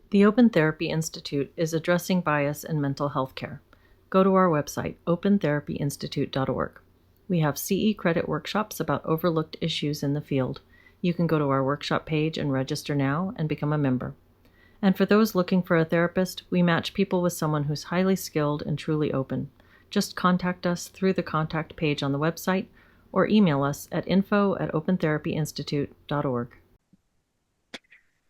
The Open Therapy Institute is addressing bias in mental health care. Go to our website, opentherapyinstitute.org. We have CE credit workshops about overlooked issues in the field. You can go to our workshop page and register now and become a member. And for those looking for a therapist, we match people with someone who's highly skilled and truly open. Just contact us through the contact page on the website or email us at info@opentherapyinstitute.org.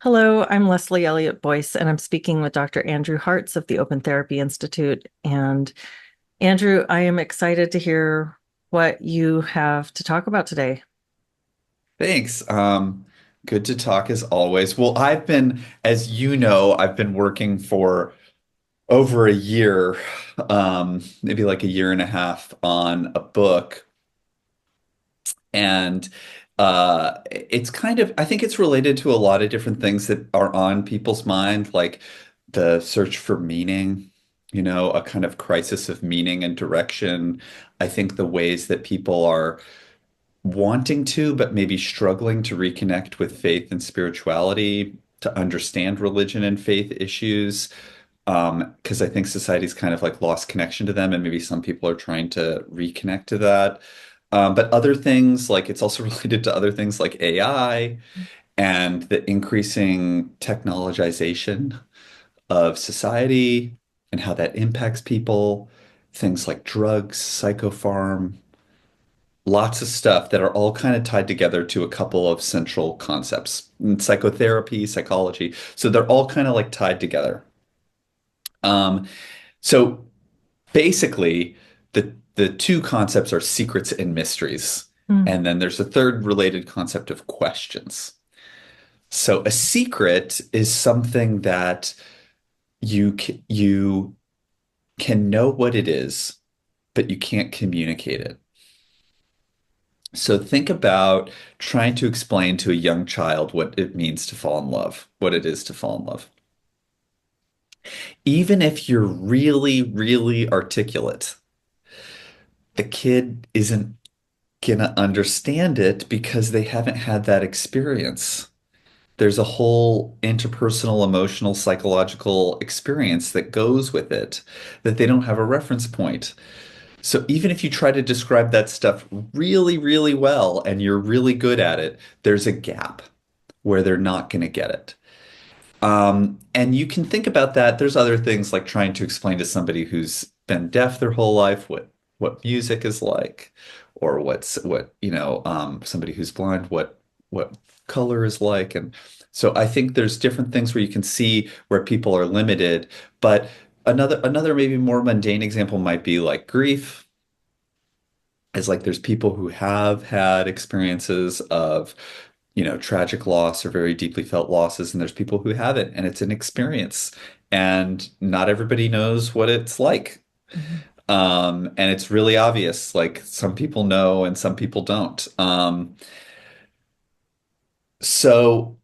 Hello, I'm Leslie Elliott Boyce, and I'm speaking with Dr. Andrew Hartz of the Open Therapy Institute. And Andrew, I am excited to hear what you have to talk about today. Thanks. Good to talk as always. Well, as you know, I've been working for over a year, maybe like a year and a half on a book. And it's I think it's related to a lot of different things that are on people's mind, like the search for meaning, a kind of crisis of meaning and direction. I think the ways that people are wanting to, but maybe struggling to reconnect with faith and spirituality, to understand religion and faith issues. Because I think society's kind of like lost connection to them, and maybe some people are trying to reconnect to that. But other things, like it's also related to other things like AI and the increasing technologization of society and how that impacts people. Things like drugs, psychopharm, lots of stuff that are all kind of tied together to a couple of central concepts in psychotherapy, psychology. So they're all kind of like tied together. Um, so basically, the two concepts are secrets and mysteries. Mm. And then there's a third related concept of questions. So a secret is something that you can know what it is, but you can't communicate it. So think about trying to explain to a young child what it means to fall in love, what it is to fall in love. Even if you're really, really articulate, the kid isn't gonna understand it because they haven't had that experience. There's a whole interpersonal, emotional, psychological experience that goes with it that they don't have a reference point. So even if you try to describe that stuff really, really well and you're really good at it, there's a gap where they're not going to get it. And you can think about that. There's other things like trying to explain to somebody who's been deaf their whole life what music is like, or somebody who's blind what color is like. And so I think there's different things where you can see where people are limited. But another maybe more mundane example might be like grief. Is like there's people who have had experiences of tragic loss or very deeply felt losses, and there's people who haven't, and it's an experience, and not everybody knows what it's like. Mhm. And it's really obvious, like some people know and some people don't. So,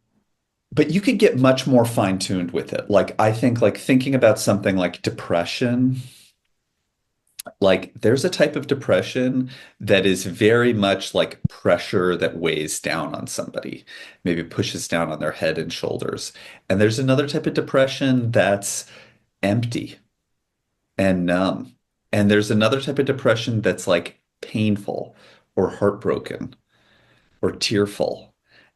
but you could get much more fine-tuned with it. Like I think like thinking about something like depression. Like there's a type of depression that is very much like pressure that weighs down on somebody, maybe pushes down on their head and shoulders. And there's another type of depression that's empty and numb. And there's another type of depression that's like painful or heartbroken or tearful.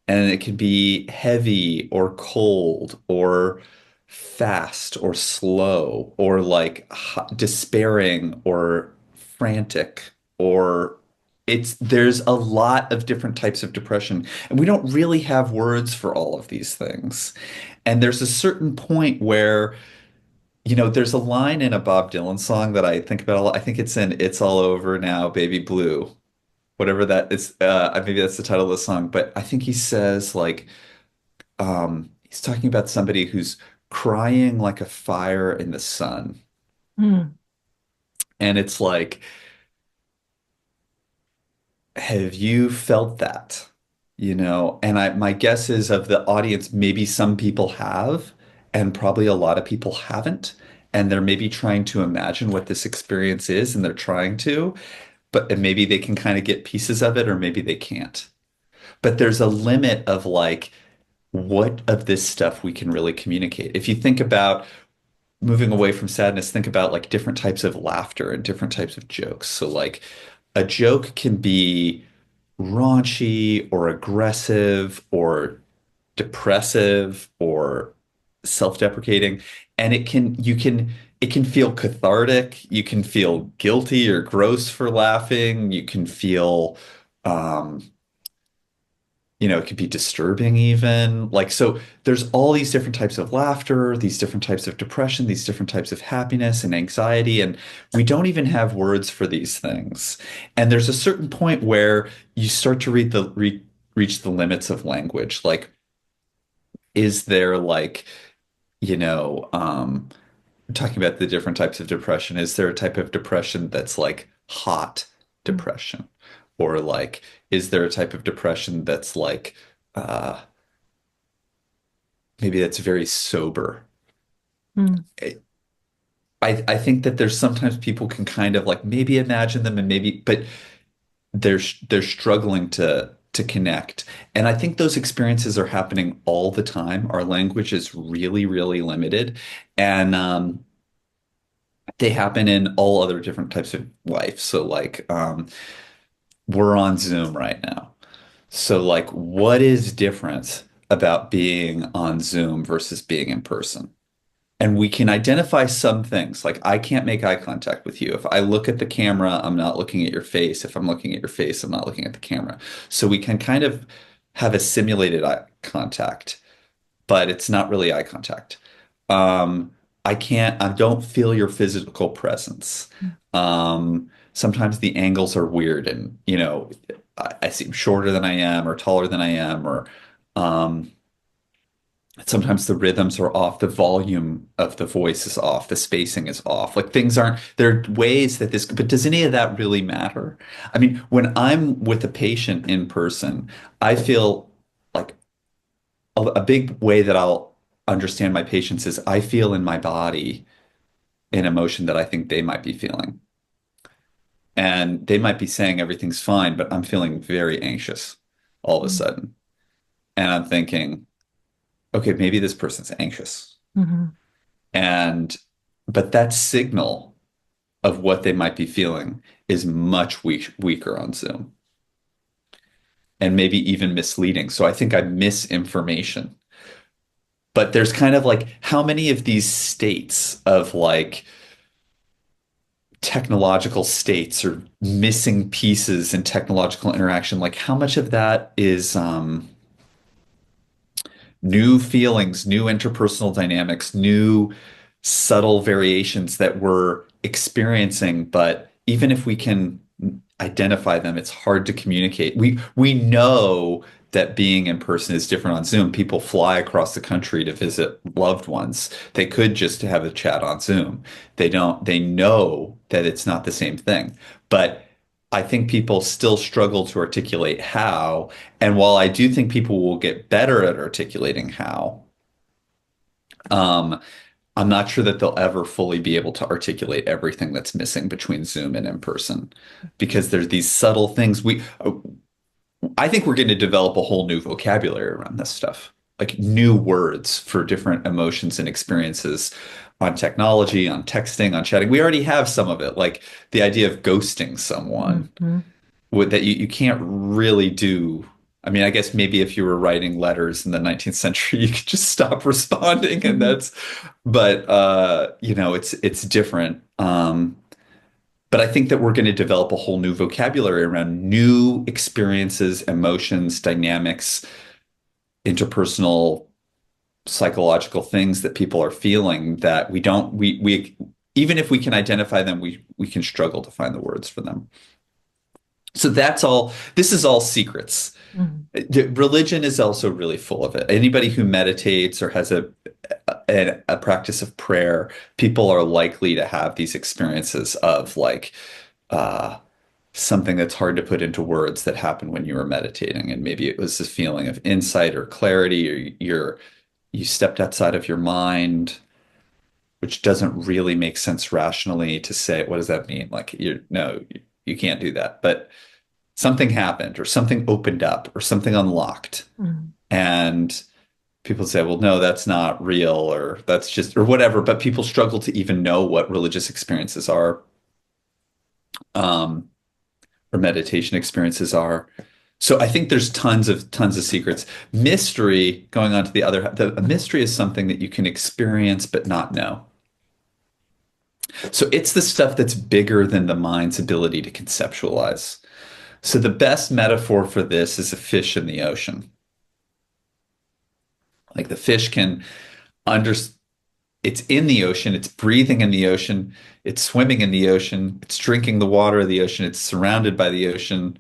And it can be heavy or cold or fast or slow or like despairing or frantic or there's a lot of different types of depression, and we don't really have words for all of these things. And there's a certain point where there's a line in a Bob Dylan song that I think about a lot. I think it's in It's All Over Now, Baby Blue, whatever that is. Maybe that's the title of the song, but I think he says like he's talking about somebody who's crying like a fire in the sun. Mm. And it's like, have you felt that? And my guess is of the audience, maybe some people have, and probably a lot of people haven't. And they're maybe trying to imagine what this experience is, and they're trying to, and maybe they can kind of get pieces of it, or maybe they can't. But there's a limit of like what of this stuff we can really communicate. If you think about moving away from sadness, think about like different types of laughter and different types of jokes. So like a joke can be raunchy or aggressive or depressive or self-deprecating, and it can feel cathartic. You can feel guilty or gross for laughing. You can feel um it could be disturbing even. Like, so there's all these different types of laughter, these different types of depression, these different types of happiness and anxiety, and we don't even have words for these things. And there's a certain point where you start to reach the limits of language. Like, is there like, you know, talking about the different types of depression, is there a type of depression that's like hot depression? Or like, is there a type of depression that's like, uh, maybe that's very sober? Mm. I think that there's sometimes people can kind of like maybe imagine them and maybe, but they're struggling to connect. And I think those experiences are happening all the time. Our language is really, really limited. And they happen in all other different types of life. So like we're on Zoom right now. So like what is different about being on Zoom versus being in person? And we can identify some things. Like I can't make eye contact with you. If I look at the camera, I'm not looking at your face. If I'm looking at your face, I'm not looking at the camera. So we can kind of have a simulated eye contact, but it's not really eye contact. Um, I don't feel your physical presence. Sometimes the angles are weird and, I seem shorter than I am or taller than I am, or um, sometimes the rhythms are off, the volume of the voice is off, the spacing is off. Like things aren't, there are ways that but does any of that really matter? I mean, when I'm with a patient in person, I feel like a big way that I'll understand my patients is I feel in my body an emotion that I think they might be feeling. And they might be saying everything's fine, but I'm feeling very anxious all of a sudden. And I'm thinking, okay, maybe this person's anxious. Mm-hmm. And but that signal of what they might be feeling is much weaker on Zoom and maybe even misleading. So I think I miss information. But there's kind of like how many of these states of like technological states or missing pieces in technological interaction, like how much of that is new feelings, new interpersonal dynamics, new subtle variations that we're experiencing, but even if we can identify them, it's hard to communicate. We know that being in person is different on Zoom. People fly across the country to visit loved ones. They could just have a chat on Zoom. They know that it's not the same thing. But I think people still struggle to articulate how. And while I do think people will get better at articulating how, um, I'm not sure that they'll ever fully be able to articulate everything that's missing between Zoom and in person because there's these subtle things. I think we're going to develop a whole new vocabulary around this stuff, like new words for different emotions and experiences on technology, on texting, on chatting. We already have some of it, like the idea of ghosting someone Mm-hmm. that you can't really do. I mean, I guess maybe if you were writing letters in the 19th century, you could just stop responding and but it's different. But I think that we're going to develop a whole new vocabulary around new experiences, emotions, dynamics, interpersonal, psychological things that people are feeling that we even if we can identify them, we can struggle to find the words for them. So this is all secrets. Mm-hmm. Religion is also really full of it. Anybody who meditates or has a practice of prayer, people are likely to have these experiences of like uh, something that's hard to put into words that happened when you were meditating, and maybe it was a feeling of insight or clarity, or you stepped outside of your mind, which doesn't really make sense rationally to say. What does that mean? Like you no, you can't do that, but something happened or something opened up or something unlocked. Mm-hmm. And people say, well, no, that's not real, or that's just, or whatever, but people struggle to even know what religious experiences are, um, or meditation experiences are. So I think there's tons of secrets. Mystery, going on to the other, a mystery is something that you can experience but not know. So it's the stuff that's bigger than the mind's ability to conceptualize. So the best metaphor for this is a fish in the ocean. Like the fish can under, it's in the ocean, it's breathing in the ocean, it's swimming in the ocean, it's drinking the water of the ocean, it's surrounded by the ocean,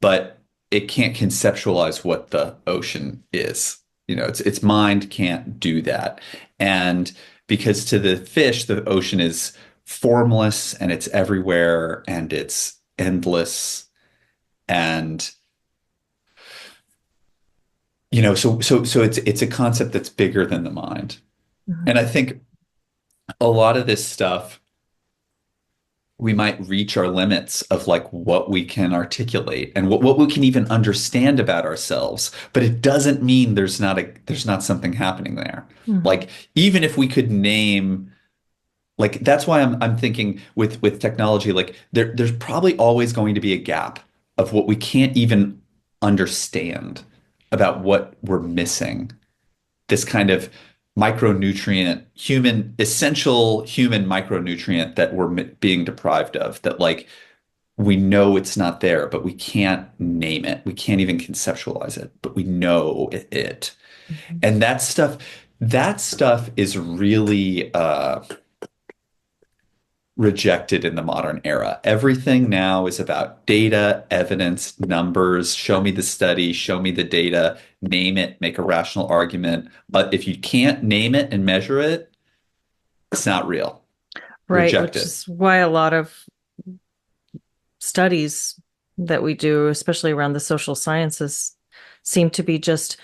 but it can't conceptualize what the ocean is. Its mind can't do that. And because to the fish, the ocean is formless and it's everywhere and it's endless. And so it's a concept that's bigger than the mind. Mhm. And I think a lot of this stuff, we might reach our limits of like what we can articulate and what we can even understand about ourselves. But it doesn't mean there's not something happening there. Mhm. Like even if we could name, like that's why I'm thinking with technology, like there's probably always going to be a gap of what we can't even understand about what we're missing, this kind of micronutrient, essential human micronutrient that we're being deprived of, that like we know it's not there, but we can't name it. We can't even conceptualize it, but we know it. Mhm. And that stuff is really rejected in the modern era. Everything now is about data, evidence, numbers. Show me the study, show me the data, name it, make a rational argument. But if you can't name it and measure it, it's not real. Right, Reject which it. is why a lot of studies that we do, especially around the social sciences, seem to be just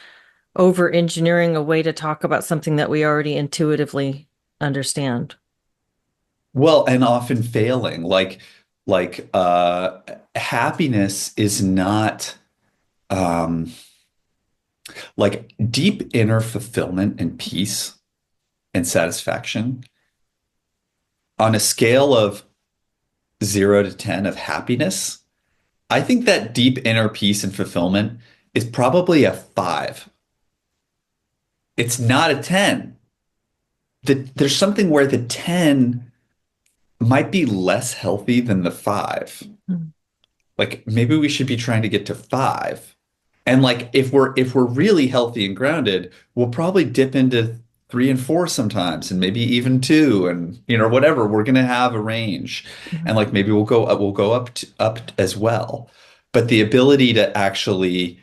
over engineering a way to talk about something that we already intuitively understand. Well, and often failing. Like happiness is not like deep inner fulfillment and peace and satisfaction on a scale of 0 to 10 of happiness. I think that deep inner peace and fulfillment is probably a 5. It's not a 10. There's something where the 10 might be less healthy than the 5. Mhm. Like maybe we should be trying to get to 5. And like if we're really healthy and grounded, we'll probably dip into 3 and 4 sometimes, and maybe even 2, and whatever. We're gonna have a range, and Mhm. like maybe we'll go up as well. But the ability to actually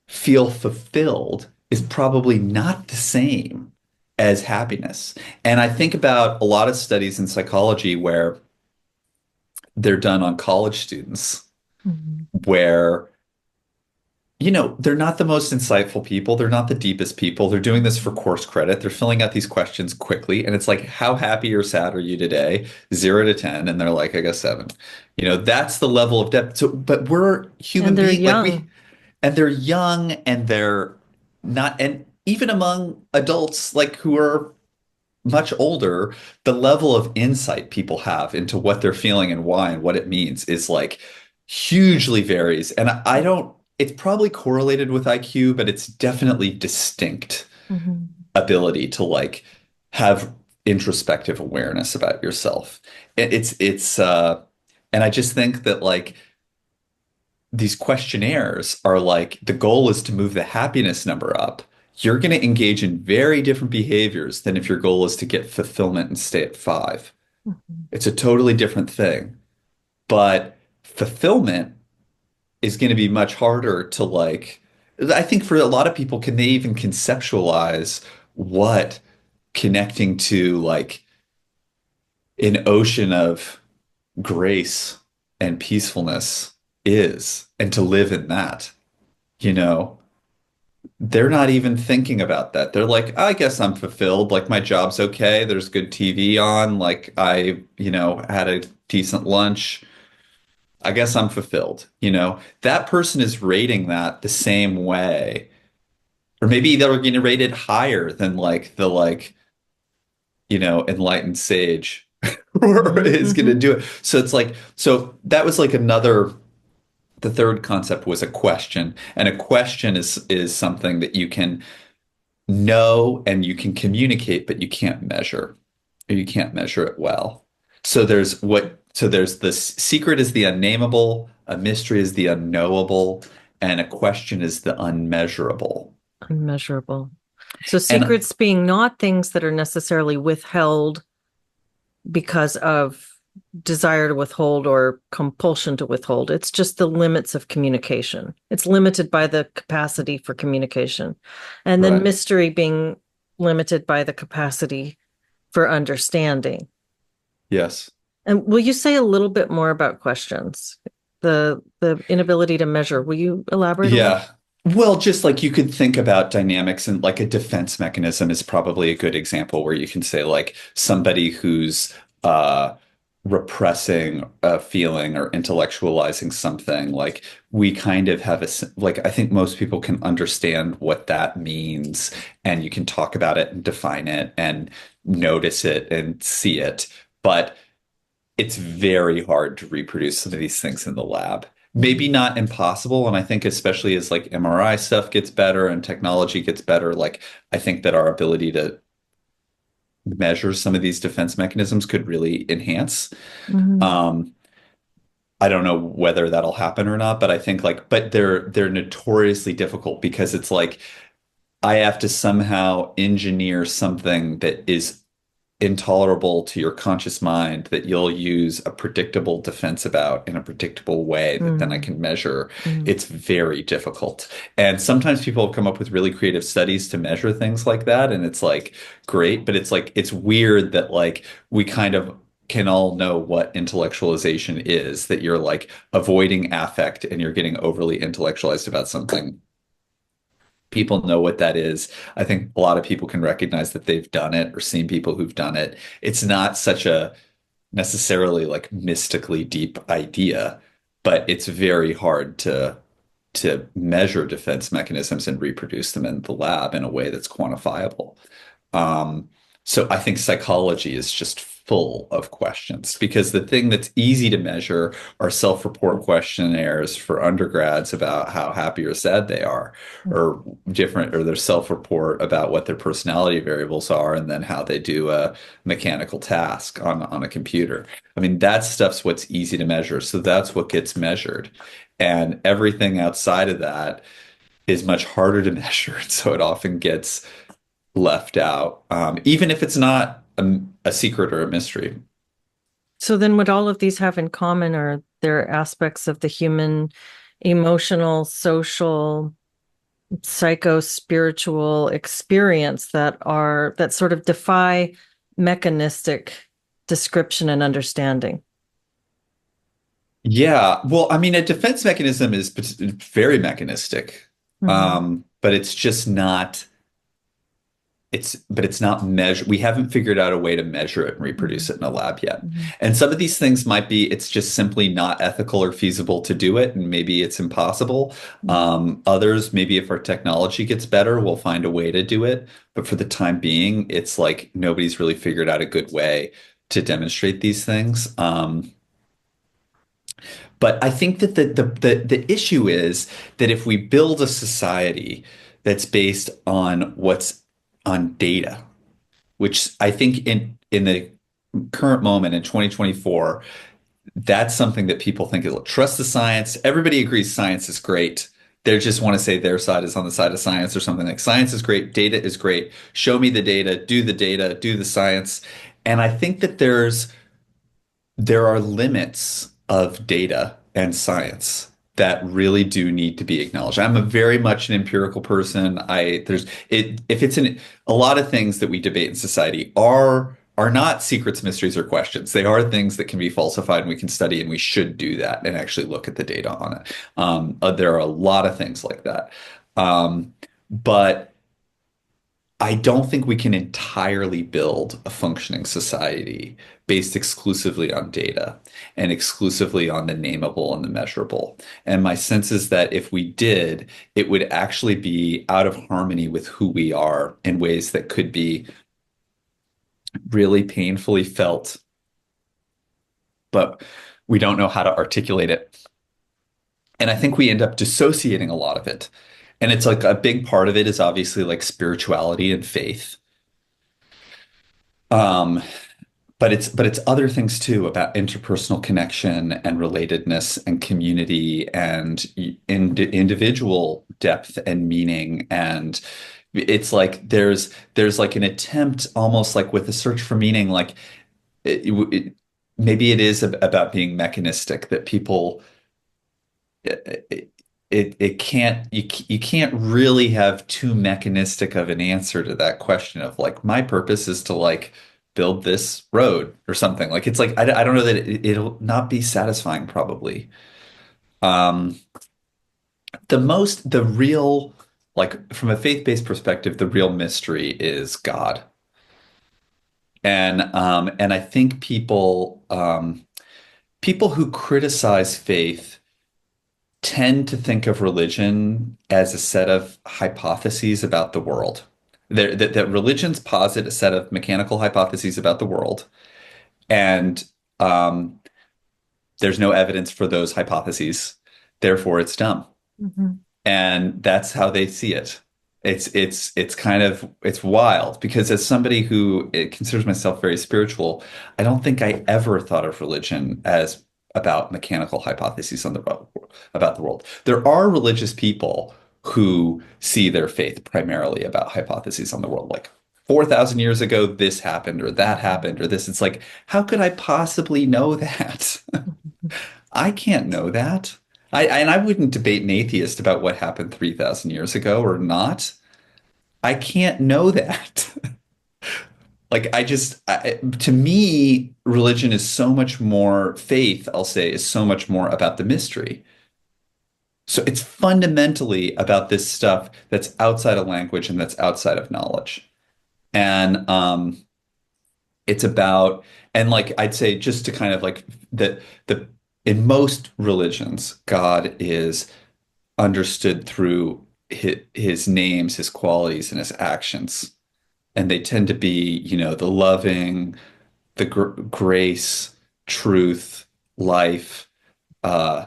feel fulfilled is probably not the same as happiness. And I think about a lot of studies in psychology where they're done on college students, Mhm. where they're not the most insightful people. They're not the deepest people. They're doing this for course credit. They're filling out these questions quickly. And it's like, how happy or sad are you today? 0 to 10. And they're like, I guess 7. That's the level of depth. So, but we're And human they're beings, like young. and they're young and they're not, and even among adults, like who are much older, the level of insight people have into what they're feeling and why and what it means is like hugely varies. And I don't, it's probably correlated with IQ, but it's definitely distinct Mhm. ability to like have introspective awareness about yourself. And I just think that like these questionnaires are like the goal is to move the happiness number up. You're going to engage in very different behaviors than if your goal is to get fulfillment and stay at 5. Mhm. It's a totally different thing. But fulfillment is going to be much harder to like, I think for a lot of people, can they even conceptualize what connecting to like an ocean of grace and peacefulness is, and to live in that, you know? They're not even thinking about that. They're like, I guess I'm fulfilled. Like my job's okay. There's good TV on. Like I had a decent lunch. I guess I'm fulfilled. That person is rating that the same way Or maybe they're getting rated higher than like the enlightened sage is going to Hmm. do it. So it's like, so that was like the third concept was a question. And a question is something that you can know and you can communicate, but you can't measure, or you can't measure it well. So there's the secret is the unnameable, a mystery is the unknowable, and a question is the unmeasurable. Unmeasurable. So And secrets being not things that are necessarily withheld because of desire to withhold or compulsion to withhold. It's just the limits of communication. It's limited by the capacity for communication. And then right, mystery being limited by the capacity for understanding. yes. And will you say a little bit more about questions? The inability to measure. Will you elaborate a little? Yeah. Well, just like you could think about dynamics and like a defense mechanism is probably a good example where you can say like somebody who's uh repressing a feeling or intellectualizing something, like we kind of have like I think most people can understand what that means and you can talk about it and define it and notice it and see it. But it's very hard to reproduce some of these things in the lab. Maybe Mhm. not impossible. And I think especially as like MRI stuff gets better and technology gets better, like I think that our ability to measure some of these defense mechanisms could really enhance. Mhm. Um, I don't know whether that'll happen or not, but I think like, but they're notoriously difficult because it's like I have to somehow engineer something that is intolerable to your conscious mind that you'll use a predictable defense about in a predictable way that then I Mhm. can measure. Mhm. It's very difficult. And sometimes people have come up with really creative studies to measure things like that. And it's like great, but it's like, it's weird that like we kind of can all know what intellectualization is, that you're like avoiding affect and you're getting overly intellectualized about something. People know what that is. I think a lot of people can recognize that they've done it or seen people who've done it. It's not such a necessarily like mystically deep idea, but it's very hard to measure defense mechanisms and reproduce them in the lab in a way that's quantifiable. Um, so I think psychology is just full of questions because the thing that's easy to measure are self-report questionnaires for undergrads about how happy or sad they are, or different, or their self-report about what their personality variables are, and then how they do a mechanical task on a computer. I mean, that stuff's what's easy to measure. So that's what gets measured. And everything outside of that is much harder to measure. So it often gets left out, even if it's not a secret or a mystery. So then what all of these have in common are their aspects of the human emotional, social, psycho-spiritual experience that sort of defy mechanistic description and understanding. Yeah, well, I mean, a defense mechanism is very mechanistic, Hmm. but it's just not. It's not measure. We haven't figured out a way to measure it and reproduce Hmm. it in a lab yet. Hmm. And some of these things might be, it's just simply not ethical or feasible to do it, and maybe it's impossible. Others, maybe if our technology gets better, we'll find a way to do it. But for the time being, it's like nobody's really figured out a good way to demonstrate these things. But I think that the issue is that if we build a society that's based on what's on data, which I think in the current moment in 2024, that's something that people think is trust the science. Everybody agrees science is great. They just want to say their side is on the side of science or something like science is great, data is great. Show me the data, do the science. And I think that there are limits of data and science that really do need to be acknowledged. I'm a very much an empirical person. I there's it if it's an a lot of things that we debate in society are not secrets, mysteries, or questions. They are things that can be falsified and we can study, and we should do that and actually look at the data on it. There are a lot of things like that. But I don't think we can entirely build a functioning society based exclusively on data and exclusively on the nameable and the measurable. And my sense is that if we did, it would actually be out of harmony with who we are in ways that could be really painfully felt, but we don't know how to articulate it. And I think we end up dissociating a lot of it. And it's like a big part of it is obviously like spirituality and faith. Um, but it's other things too about interpersonal connection and relatedness and community and individual depth and meaning. And it's like there's like an attempt almost like with the search for meaning, like it, it, maybe it is about being mechanistic that people it can't you can't really have too mechanistic of an answer to that question of like my purpose is to like build this road or something like it's like I don't know that it'll not be satisfying probably um the real like from a faith-based perspective the real mystery is God and I think people who criticize faith tend to think of religion as a set of hypotheses about the world. That religions posit a set of mechanical hypotheses about the world, and um, there's no evidence for those hypotheses. Therefore, it's dumb. Mhm. And that's how they see it. It's kind of it's wild because as somebody who considers myself very spiritual, I don't think I ever thought of religion as about mechanical hypotheses on about the world. There are religious people who see their faith primarily about hypotheses on the world, like 4,000 years ago, this happened or that happened or this. It's like, how could I possibly know that? I can't know that. And I wouldn't debate an atheist about what happened 3,000 years ago or not. I can't know that. Like to me, religion is so much more, faith, I'll say, is so much more about the mystery. So it's fundamentally about this stuff that's outside of language and that's outside of knowledge. And it's about, and like I'd say, just to kind of like the in most religions, God is understood through his names, his qualities, and his actions. And they tend to be, the loving, the grace, truth, life, uh,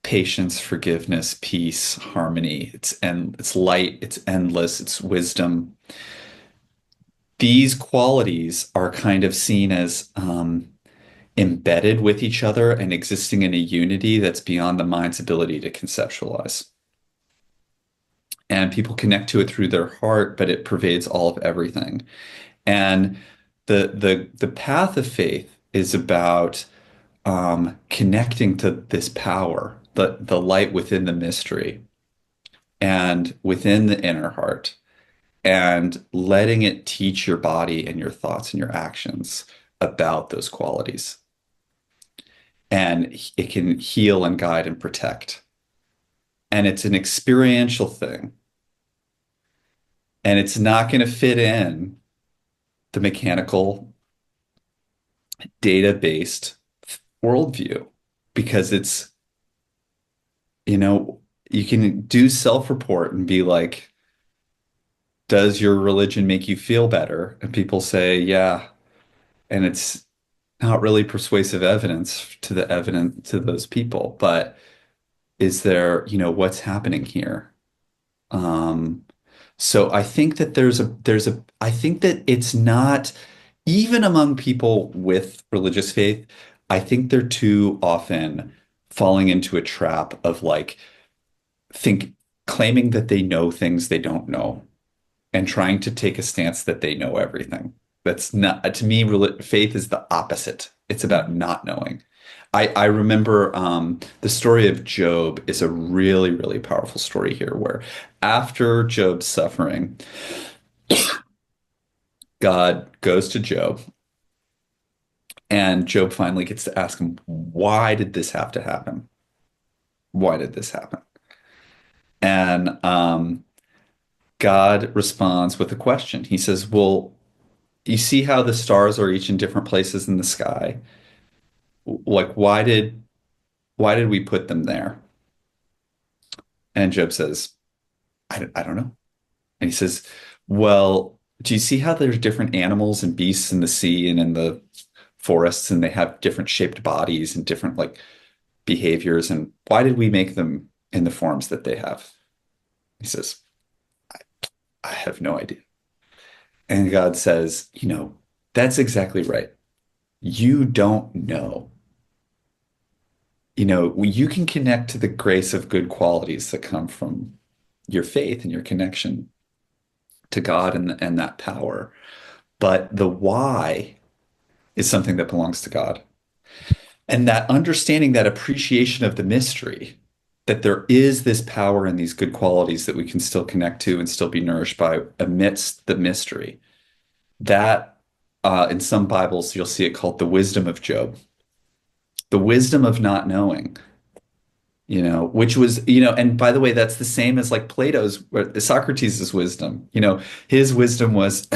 patience, forgiveness, peace, harmony. It's light, it's endless, it's wisdom. These qualities are kind of seen as embedded with each other and existing in a unity that's beyond the mind's ability to conceptualize. And people connect to it through their heart, but it pervades all of everything. And the path of faith is about connecting to this power, the light within the mystery and within the inner heart, and letting it teach your body and your thoughts and your actions about those qualities. And it can heal and guide and protect. And it's an experiential thing. And it's not going to fit in the mechanical, data-based worldview because you know, you can do self-report and be like, does your religion make you feel better? And people say, yeah. And it's not really persuasive evidence to those people. But is there, what's happening here? Um, so I think that I think that it's not, even among people with religious faith, I think they're too often falling into a trap of like, think claiming that they know things they don't know and trying to take a stance that they know everything. That's not, to me, faith is the opposite. It's about not knowing. I remember the story of Job is a really, really powerful story here, where after Job's suffering, God goes to Job, and Job finally gets to ask him, why did this have to happen? Why did this happen? And God responds with a question. He says, well, you see how the stars are each in different places in the sky? Like, why did we put them there? And Job says, I don't know. And he says, well, do you see how there's different animals and beasts in the sea and in the forests, and they have different shaped bodies and different like behaviors? And why did we make them in the forms that they have? He says, I have no idea. And God says, that's exactly right. You don't know. You can connect to the grace of good qualities that come from your faith and your connection to God and that power. But the why is something that belongs to God. And that understanding, that appreciation of the mystery, that there is this power and these good qualities that we can still connect to and still be nourished by amidst the mystery. That in some Bibles, you'll see it called the wisdom of Job, the wisdom of not knowing, which was, and by the way, that's the same as like Socrates' wisdom. His wisdom was,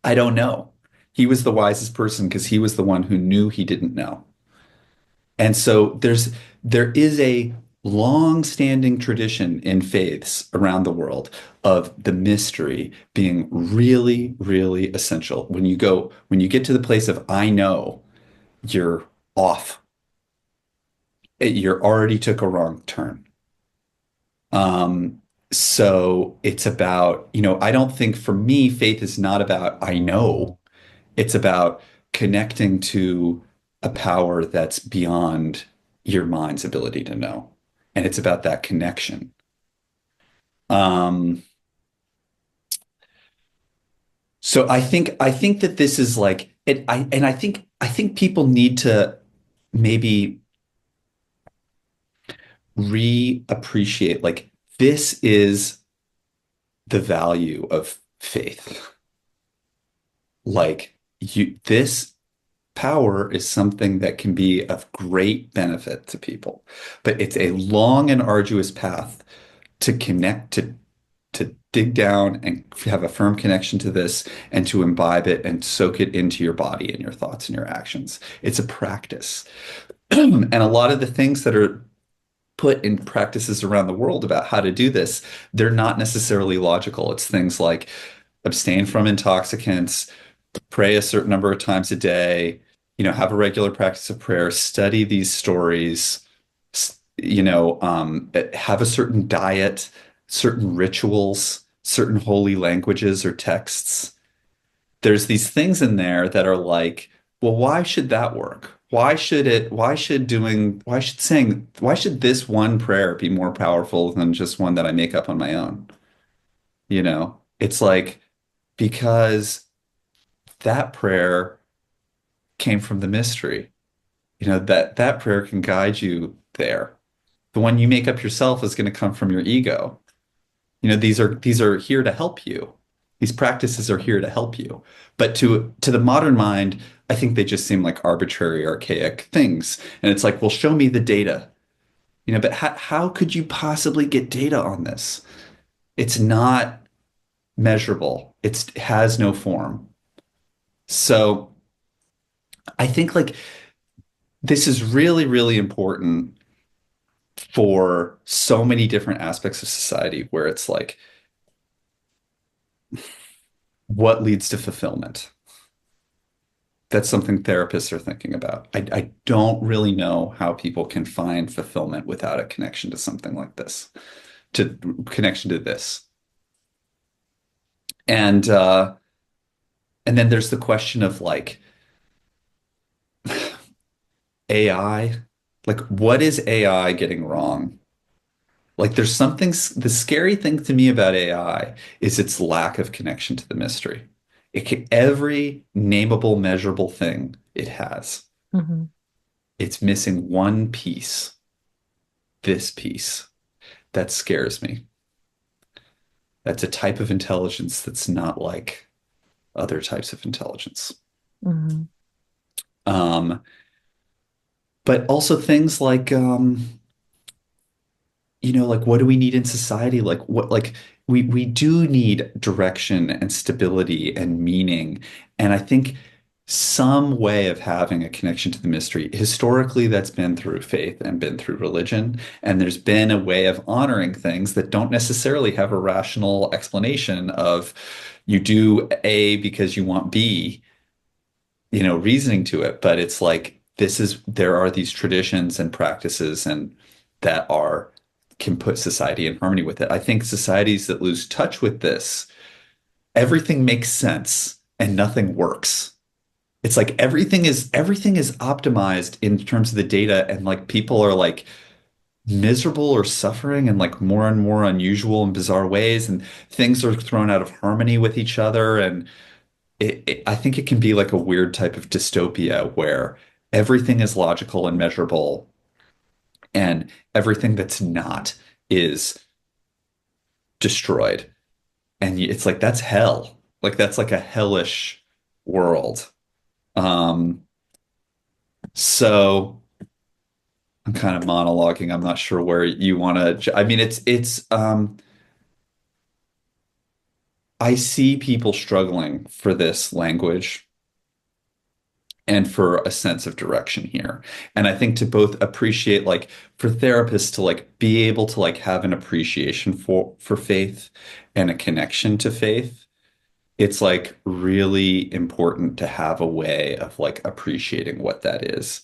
I don't know. He was the wisest person because he was the one who knew he didn't know. And so there is a long-standing tradition in faiths around the world of the mystery being really, really essential. When you get to the place of I know, you're off. You're already took a wrong turn. So it's about, I don't think for me, faith is not about I know. It's about connecting to a power that's beyond your mind's ability to know. And it's about that connection. Um, so I think that this is like I think people need to maybe reappreciate like this is the value of faith. Like this power is something that can be of great benefit to people, but it's a long and arduous path to connect to dig down and have a firm connection to this and to imbibe it and soak it into your body and your thoughts and your actions. It's a practice. And a lot of the things that are put in practices around the world about how to do this, they're not necessarily logical. It's things like abstain from intoxicants, pray a certain number of times a day, have a regular practice of prayer, study these stories, have a certain diet, certain rituals, certain holy languages or texts. There's these things in there that are like, well, why should that work? Why should this one prayer be more powerful than just one that I make up on my own? It's like, because that prayer came from the mystery. That prayer can guide you there. The one you make up yourself is going to come from your ego. These are here to help you. These practices are here to help you. But to the modern mind, I think they just seem like arbitrary, archaic things. And it's like, well, show me the data. But how could you possibly get data on this? It's not measurable. It has no form. So I think like this is really, really important for so many different aspects of society where it's like, what leads to fulfillment? That's something therapists are thinking about. I don't really know how people can find fulfillment without a connection to something like this, to connection to this. And and then there's the question of like AI. Like, what is AI getting wrong? Like, the scary thing to me about AI is its lack of connection to the mystery. Every nameable, measurable thing it has, Hmm. it's missing one piece, this piece. That scares me. That's a type of intelligence that's not like other types of intelligence. Hmm. Um, but also things like, like what do we need in society? Like what like we do need direction and stability and meaning. And I think some way of having a connection to the mystery. Historically, that's been through faith and been through religion. And there's been a way of honoring things that don't necessarily have a rational explanation of you do A because you want B, reasoning to it. But it's like there are these traditions and practices and that are can put society in harmony with it. I think societies that lose touch with this, everything makes sense and nothing works. It's like everything is optimized in terms of the data, and like people are like miserable or suffering in like more and more unusual and bizarre ways, and things are thrown out of harmony with each other. And I think it can be like a weird type of dystopia where everything is logical and measurable, and everything that's not is destroyed. And it's like that's hell. Like that's like a hellish world. Um, so. I'm kind of monologuing. I'm not sure where you want to. I mean, I see people struggling for this language and for a sense of direction here. And I think to both appreciate, like, for therapists to like be able to like have an appreciation for faith and a connection to faith, it's like really important to have a way of like appreciating what that is.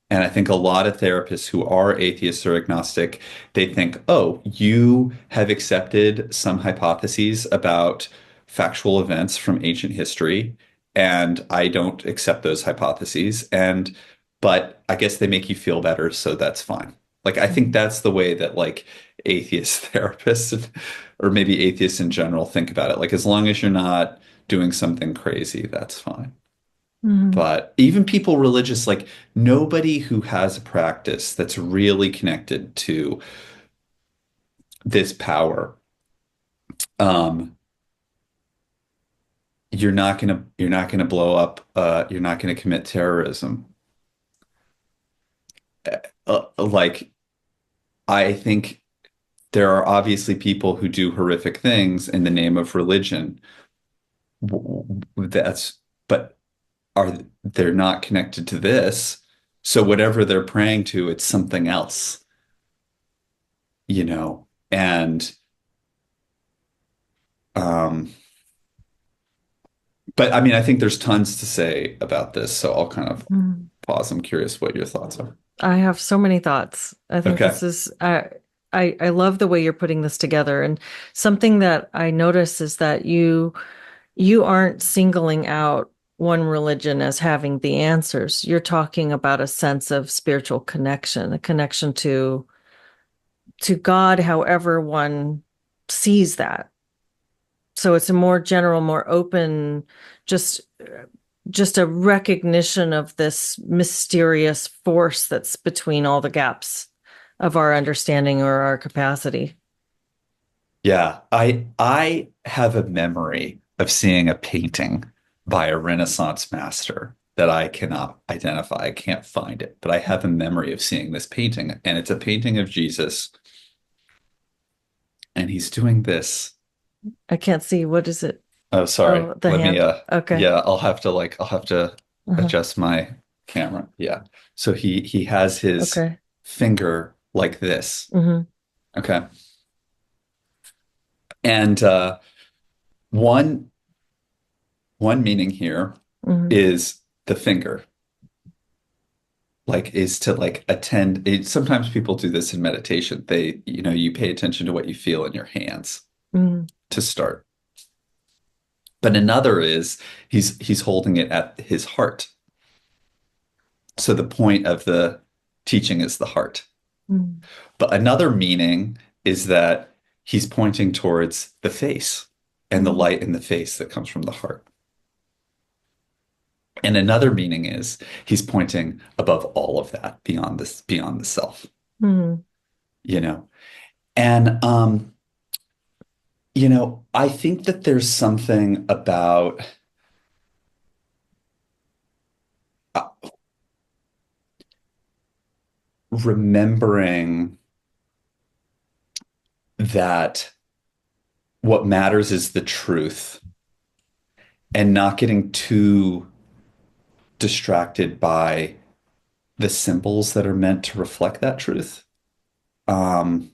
And I think a lot of therapists who are atheists or agnostic, they think, oh, you have accepted some hypotheses about factual events from ancient history, and I don't accept those hypotheses. But I guess they make you feel better, so that's fine. Like, I think that's the way that like atheist therapists or maybe atheists in general think about it. Like, as long as you're not doing something crazy, that's fine. Mhm. But even people religious, like nobody who has a practice that's really connected to this power, um, you're not gonna blow up, you're not gonna commit terrorism. Like I think there are obviously people who do horrific things in the name of religion. That's, but are they're not connected to this. So whatever they're praying to, it's something else, you know. And Um, but I mean, I think there's tons to say about this, so I'll kind of Mhm. pause. I'm curious what your thoughts are. I have so many thoughts. I think Okay. this is I love the way you're putting this together. And something that I notice is that you aren't singling out one religion as having the answers. You're talking about a sense of spiritual connection, a connection to God, however one sees that. So it's a more general, more open, just just a recognition of this mysterious force that's between all the gaps of our understanding or our capacity. Yeah, I have a memory of seeing a painting by a Renaissance master that I cannot identify. I can't find it, but I have a memory of seeing this painting, and it's a painting of Jesus, and he's doing this. I can't see. What is it? Oh, sorry. Oh, the Let me hand. Okay. yeah, I'll have to Uh-huh. adjust my camera. Yeah. So he has his Okay. finger like this. Hmm. Okay. And one one meaning here Hmm. is the finger. Like is to like attend sometimes people do this in meditation. You pay attention to what you feel in your hands Hmm. to start. But another is he's holding it at his heart. So the point of the teaching is the heart. Hmm. But another meaning is that he's pointing towards the face and the light in the face that comes from the heart. And another meaning is he's pointing above all of that, beyond the self, Hmm. you know. And I think that there's something about uh, remembering that what matters is the truth and not getting too distracted by the symbols that are meant to reflect that truth. Um,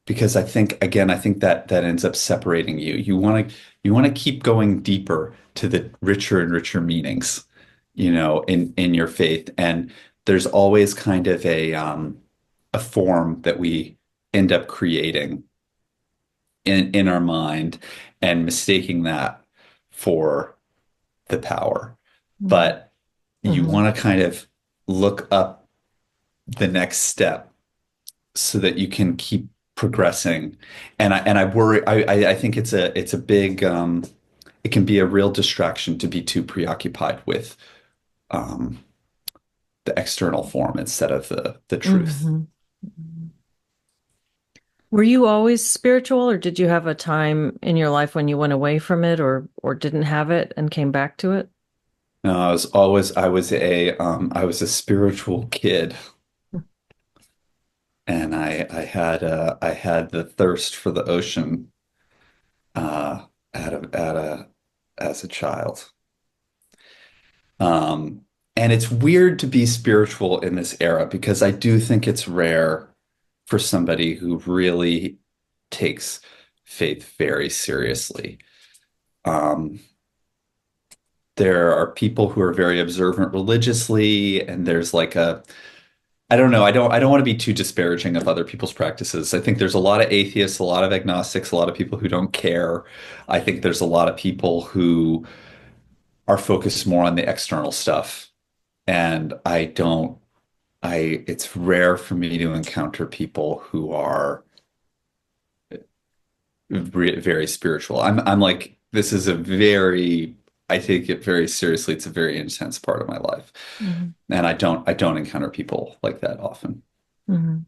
because I think, again, I think that that ends up separating you. You want to keep going deeper to the richer and richer meanings, in your faith. And there's always kind of a form that we end up creating in our mind and mistaking that for the power. But you Mm-hmm. want to kind of look up the next step so that you can keep progressing. And I worry, I think it's a big it can be a real distraction to be too preoccupied with um the external form instead of the truth. Mm-hmm. Were you always spiritual, or did you have a time in your life when you went away from it or didn't have it and came back to it? No, I was a spiritual kid, and I had the thirst for the ocean uh at a as a child. Um, and it's weird to be spiritual in this era because I do think it's rare for somebody who really takes faith very seriously. Um, there are people who are very observant religiously, and there's like I don't know, I don't want to be too disparaging of other people's practices. I think there's a lot of atheists, a lot of agnostics, a lot of people who don't care. I think there's a lot of people who are focused more on the external stuff. And it's rare for me to encounter people who are very spiritual. I'm like, this is I take it very seriously. It's a very intense part of my life. Mm-hmm. And I don't encounter people like that often. Mm-hmm.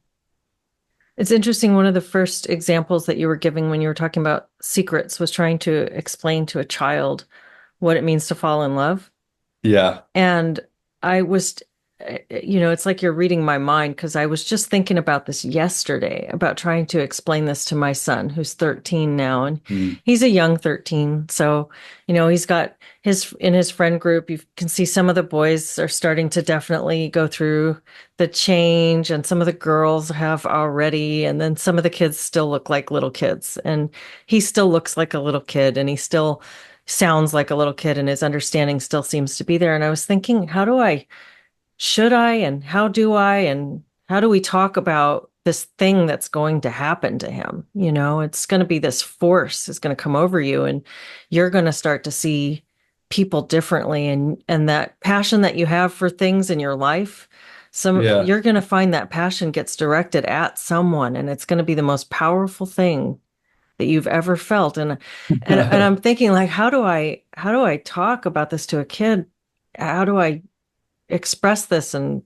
It's interesting. One of the first examples that you were giving when you were talking about secrets was trying to explain to a child what it means to fall in love. Yeah. And I was, it's like you're reading my mind because I was just thinking about this yesterday, about trying to explain this to my son, who's 13 now, and Mm, he's a young 13. So, he's got in his friend group, you can see some of the boys are starting to definitely go through the change, and some of the girls have already, and then some of the kids still look like little kids, and he still looks like a little kid, and he still sounds like a little kid, and his understanding still seems to be there. And I was thinking, should I, and how do we talk about this thing that's going to happen to him? It's going to be this force is going to come over you, and you're going to start to see people differently, and that passion that you have for things in your life, yeah. you're going to find that passion gets directed at someone, and it's going to be the most powerful thing that you've ever felt. And I'm thinking, like, how do I talk about this to a kid? How do I express this? And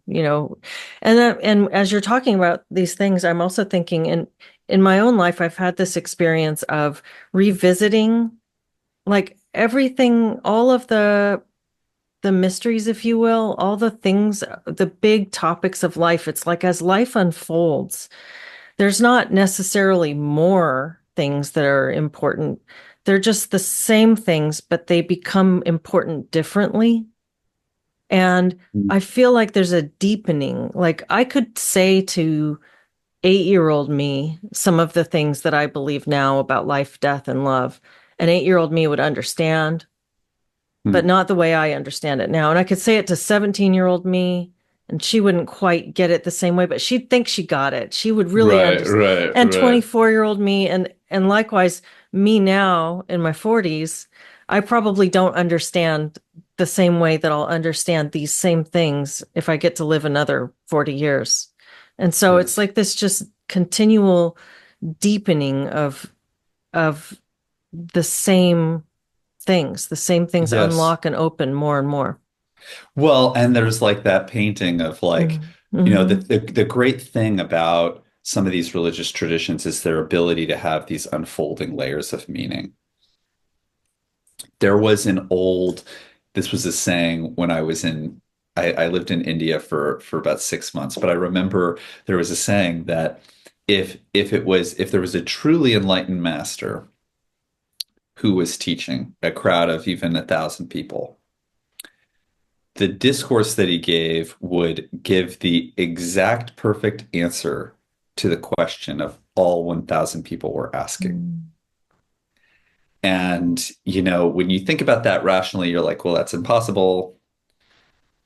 as you're talking about these things, I'm also thinking in my own life, I've had this experience of revisiting, like, everything, all of the mysteries, if you will, all the things, the big topics of life. It's like as life unfolds, there's not necessarily more things that are important. They're just the same things, but they become important differently. And I feel like there's a deepening. Like, I could say to 8-year-old me some of the things that I believe now about life, death, and love. An 8-year-old me would understand, but Mm, not the way I understand it now. And I could say it to 17-year-old me, and she wouldn't quite get it the same way, but she'd think she got it. She would really right, understand. right, And right. 24-year-old me, and likewise me now in my 40s, I probably don't understand the same way that I'll understand these same things if I get to live another 40 years. And so it's Yes. like this just continual deepening of the same things Yes. unlock and open more and more. Well, and there's like that painting of like, Mm-hmm. Mm-hmm. the great thing about some of these religious traditions is their ability to have these unfolding layers of meaning. There was this was a saying when I lived in India for about 6 months, but I remember there was a saying that if there was a truly enlightened master who was teaching a crowd of even 1,000 people, the discourse that he gave would give the exact perfect answer to the question of all 1,000 people were asking. Mm. And, when you think about that rationally, you're like, well, that's impossible.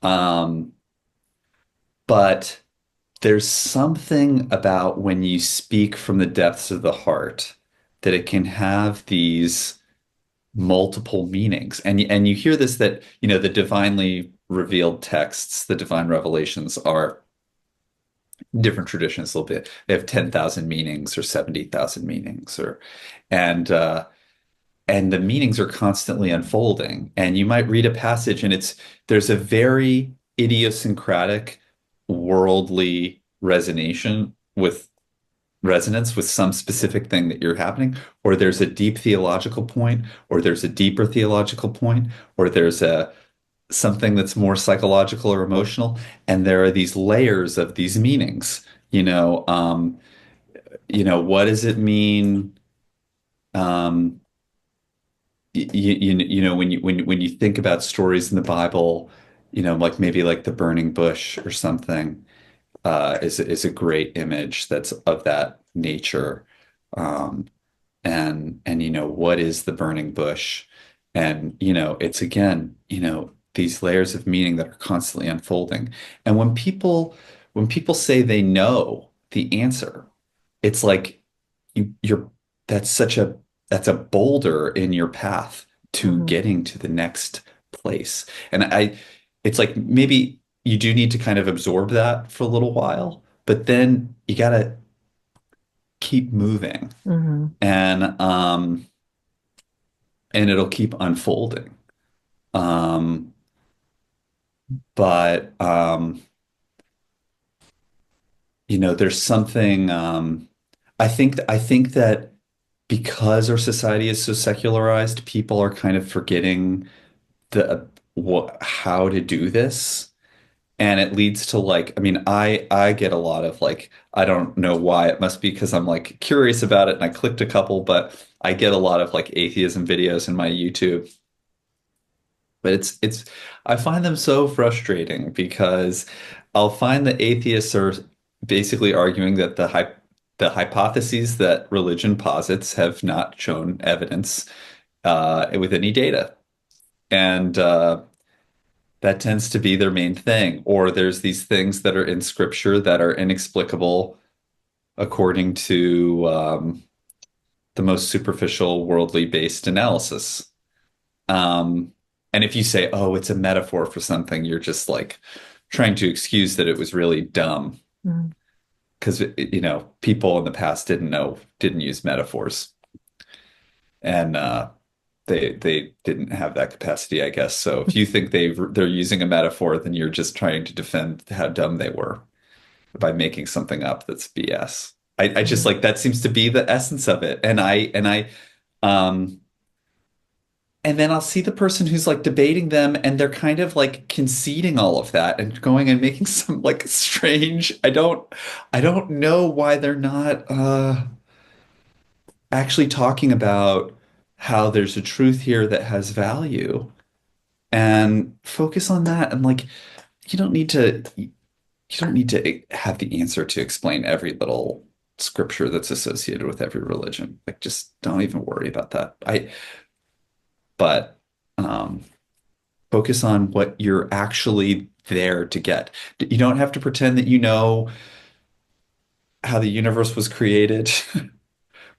Um, but there's something about when you speak from the depths of the heart that it can have these multiple meanings. And you hear this that, the divinely revealed texts, the divine revelations are different traditions a little bit. They have 10,000 meanings or 70,000 meanings and and the meanings are constantly unfolding. And you might read a passage and there's a very idiosyncratic worldly resonance with some specific thing that you're happening, or there's a deep theological point, or there's a deeper theological point, or there's a something that's more psychological or emotional, and there are these layers of these meanings. What does it mean? Um, when you think about stories in the Bible, like maybe like the burning bush or something, is a great image that's of that nature. Um, and what is the burning bush? And it's again, these layers of meaning that are constantly unfolding. And when people say they know the answer, it's like you're that's such a that's a boulder in your path to Mhm. getting to the next place. And it's like maybe you do need to kind of absorb that for a little while, but then you gotta keep moving Mhm. and and it'll keep unfolding. Um, but there's something I think that because our society is so secularized, people are kind of forgetting how to do this. And it leads to like, I mean, I get a lot of like, I don't know why. It must be because I'm like curious about it and I clicked a couple, but I get a lot of like atheism videos in my YouTube. But I find them so frustrating because I'll find that atheists are basically arguing that the hypotheses that religion posits have not shown evidence with any data. And that tends to be their main thing. Or there's these things that are in scripture that are inexplicable according to the most superficial, worldly based analysis. Um, and if you say, oh, it's a metaphor for something, you're just like trying to excuse that it was really dumb Mhm. because, people in the past didn't use metaphors. And they didn't have that capacity, I guess. So if you think they're using a metaphor, then you're just trying to defend how dumb they were by making something up that's BS. I just Mhm. like that seems to be the essence of it. Um and then I'll see the person who's like debating them and they're kind of like conceding all of that and going and making some like strange I don't know why they're not actually talking about how there's a truth here that has value and focus on that and like you don't need to have the answer to explain every little scripture that's associated with every religion. Like just don't even worry about that. But um focus on what you're actually there to get. You don't have to pretend that you know how the universe was created.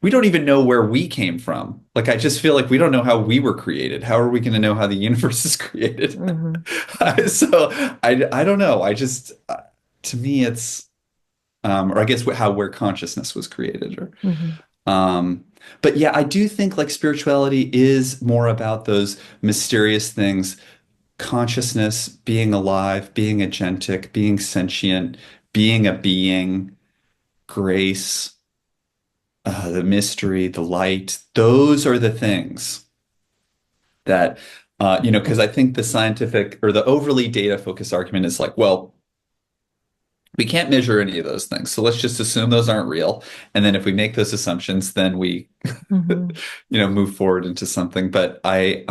We don't even know where we came from. Like, I just feel like we don't know how we were created. How are we going to know how the universe is created? Mhm. So I don't know. To me, or I guess how where consciousness was created, or Mhm. um, but yeah, I do think like spirituality is more about those mysterious things, consciousness, being alive, being agentic, being sentient, being a being, grace, the mystery, the light. Those are the things that, because I think the scientific or the overly data focused argument is like, well, we can't measure any of those things. So let's just assume those aren't real. And then if we make those assumptions, then we, Hmm. move forward into something. But I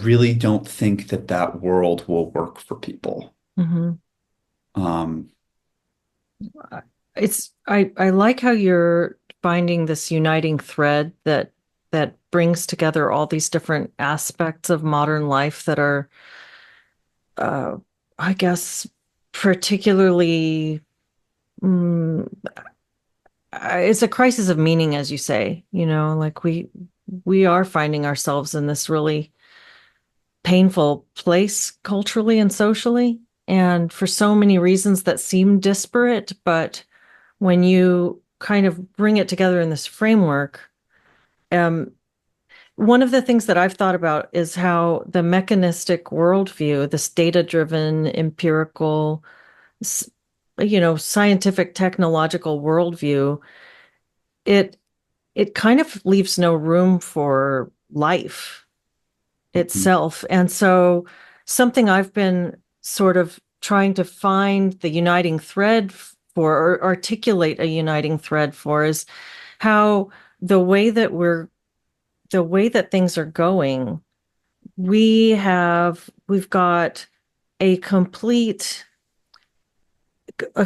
really don't think that that world will work for people. Hmm. Um, I like how you're finding this uniting thread that brings together all these different aspects of modern life that are uh I guess particularly mm, it's a crisis of meaning, as you say, like we are finding ourselves in this really painful place culturally and socially, and for so many reasons that seem disparate, but when you kind of bring it together in this framework, um, one of the things that I've thought about is how the mechanistic worldview, this data-driven, empirical, scientific, technological worldview, it it kind of leaves no room for life itself. And so something I've been sort of trying to find the uniting thread for, or articulate a uniting thread for, is how the way that the way that things are going, we've got a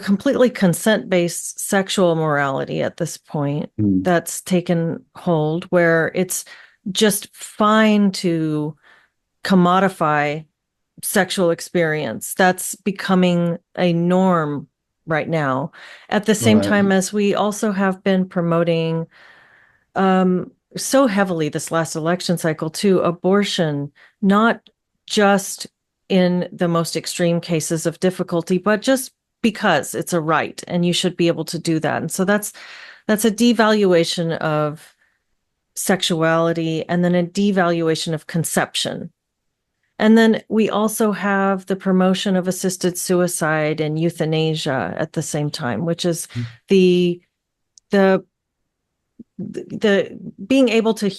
completely consent-based sexual morality at this point mm, that's taken hold, where it's just fine to commodify sexual experience. That's becoming a norm right now. At the same right. time as we also have been promoting so heavily this last election cycle to abortion, not just in the most extreme cases of difficulty, but just because it's a right and you should be able to do that. And so that's a devaluation of sexuality and then a devaluation of conception. And then we also have the promotion of assisted suicide and euthanasia at the same time, which is the the the being able to,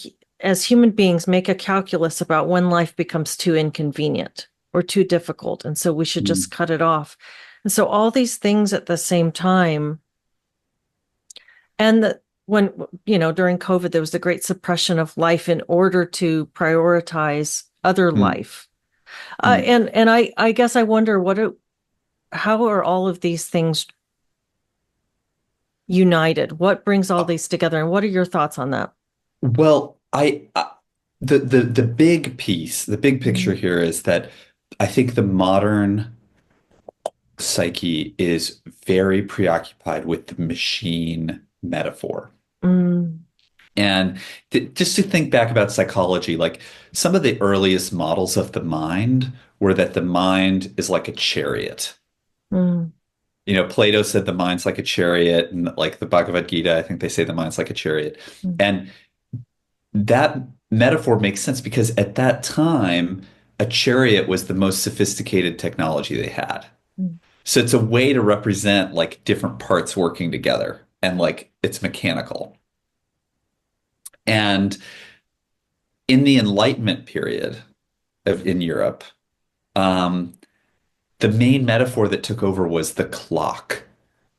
as human beings, make a calculus about when life becomes too inconvenient or too difficult, and so we should Mm, just cut it off. And so all these things at the same time, and when during COVID there was the great suppression of life in order to prioritize other mm, life. mm. And I guess I wonder how are all of these things united? What brings all these together? And what are your thoughts on that? Well, the big piece, the big picture Mm, here is that I think the modern psyche is very preoccupied with the machine metaphor. mm, And just to think back about psychology, like some of the earliest models of the mind were that the mind is like a chariot. mm, Plato said the mind's like a chariot, and like the Bhagavad Gita, I think they say the mind's like a chariot. mm, And that metaphor makes sense because at that time, a chariot was the most sophisticated technology they had. mm, So it's a way to represent like different parts working together and like it's mechanical. And in the Enlightenment period in Europe, um, the main metaphor that took over was the clock.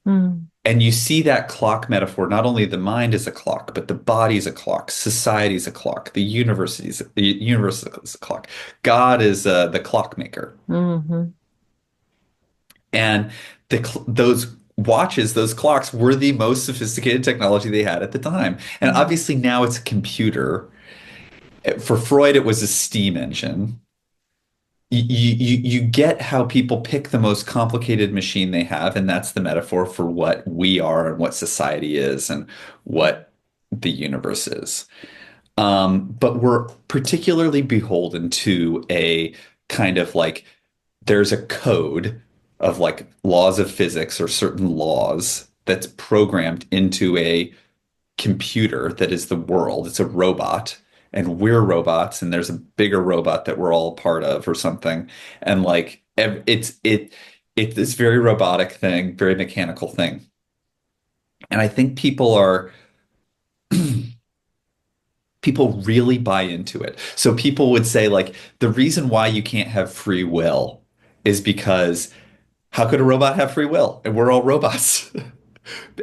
mm, And you see that clock metaphor, not only the mind is a clock, but the body is a clock, society is a clock, the universe is a clock. God is the clockmaker. mhm, And those watches, those clocks were the most sophisticated technology they had at the time. And mm, obviously now it's a computer. For Freud, it was a steam engine. You get how people pick the most complicated machine they have, and that's the metaphor for what we are and what society is and what the universe is. But we're particularly beholden to a kind of like there's a code of like laws of physics or certain laws that's programmed into a computer that is the world. It's a robot, and we're robots, and there's a bigger robot that we're all a part of or something. And like it's this very robotic thing, very mechanical thing. And I think people really buy into it. So people would say like the reason why you can't have free will is because How could a robot have free will? And we're all robots.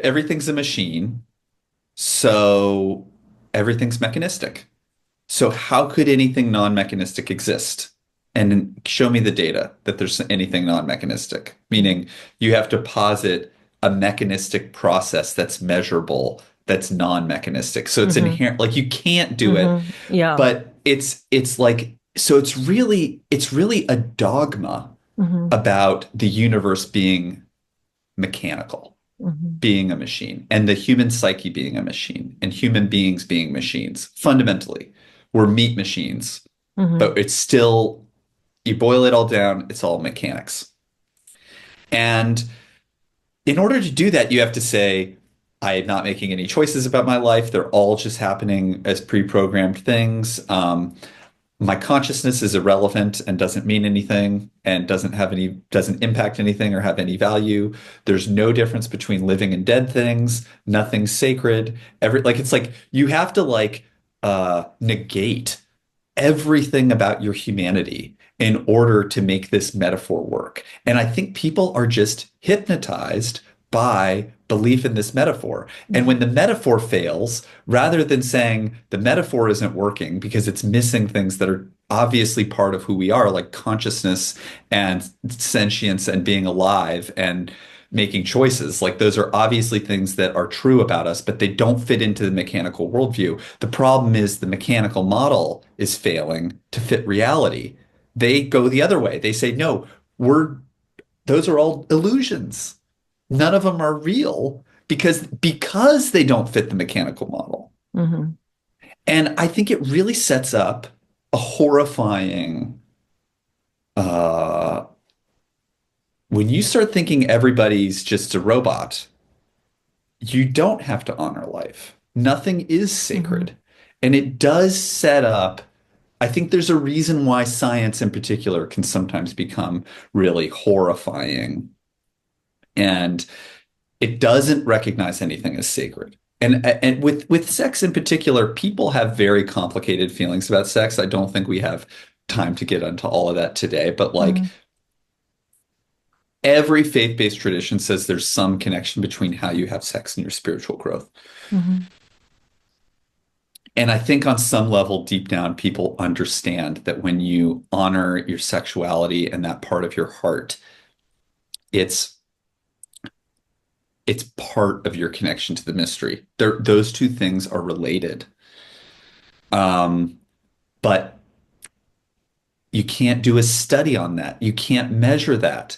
Everything's a machine, so everything's mechanistic. So how could anything non-mechanistic exist? And show me the data that there's anything non-mechanistic, meaning you have to posit a mechanistic process that's measurable, that's non-mechanistic. So it's Mm-hmm. inherent, like you can't do it, Mm-hmm. Yeah. but it's like so it's really a dogma Mm-hmm. about the universe being mechanical, Mm-hmm. being a machine, and the human psyche being a machine, and human beings being machines. Fundamentally, we're meat machines, Mm-hmm. but it's still, you boil it all down, it's all mechanics. And in order to do that, you have to say, I am not making any choices about my life. They're all just happening as pre-programmed things. My consciousness is irrelevant and doesn't mean anything and doesn't impact anything or have any value. There's no difference between living and dead things. Nothing's sacred. It's like you have to negate everything about your humanity in order to make this metaphor work. And I think people are just hypnotized by belief in this metaphor. And when the metaphor fails, rather than saying the metaphor isn't working because it's missing things that are obviously part of who we are, like consciousness and sentience and being alive and making choices. Like those are obviously things that are true about us, but they don't fit into the mechanical worldview. The problem is the mechanical model is failing to fit reality. They go the other way. They say, no, we're those are all illusions. None of them are real because they don't fit the mechanical model. Mm-hmm. And I think it really sets up a horrifying uh when you start thinking everybody's just a robot, you don't have to honor life. Nothing is Mm-hmm. sacred. And it does set up, I think there's a reason why science in particular can sometimes become really horrifying. And it doesn't recognize anything as sacred. And with sex in particular, people have very complicated feelings about sex. I don't think we have time to get into all of that today, but like Mm-hmm. every faith-based tradition says there's some connection between how you have sex and your spiritual growth. Mm-hmm. And I think on some level, deep down, people understand that when you honor your sexuality and that part of your heart, it's it's part of your connection to the mystery. Those two things are related. But you can't do a study on that. You can't measure that.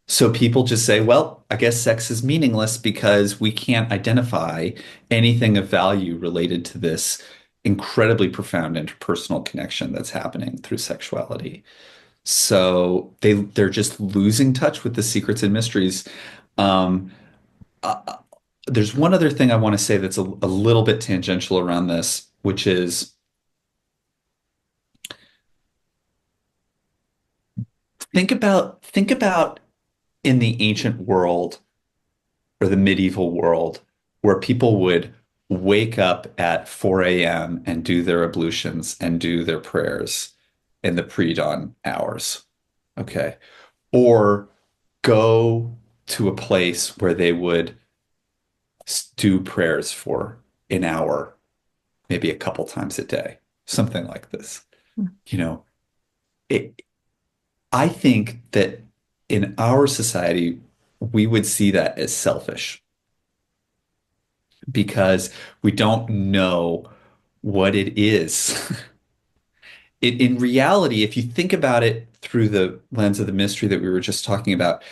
So people just say, well, I guess sex is meaningless because we can't identify anything of value related to this incredibly profound interpersonal connection that's happening through sexuality. So they're just losing touch with the secrets and mysteries. Um, uh, there's one other thing I want to say that's a little bit tangential around this, which is think about in the ancient world or the medieval world where people would wake up at 4 a.m. and do their ablutions and do their prayers in the pre-dawn hours. Okay. Or go to a place where they would do prayers for an hour, maybe a couple times a day, something like this. You know, it, I think that in our society, we would see that as selfish because we don't know what it is. In reality, if you think about it through the lens of the mystery that we were just talking about,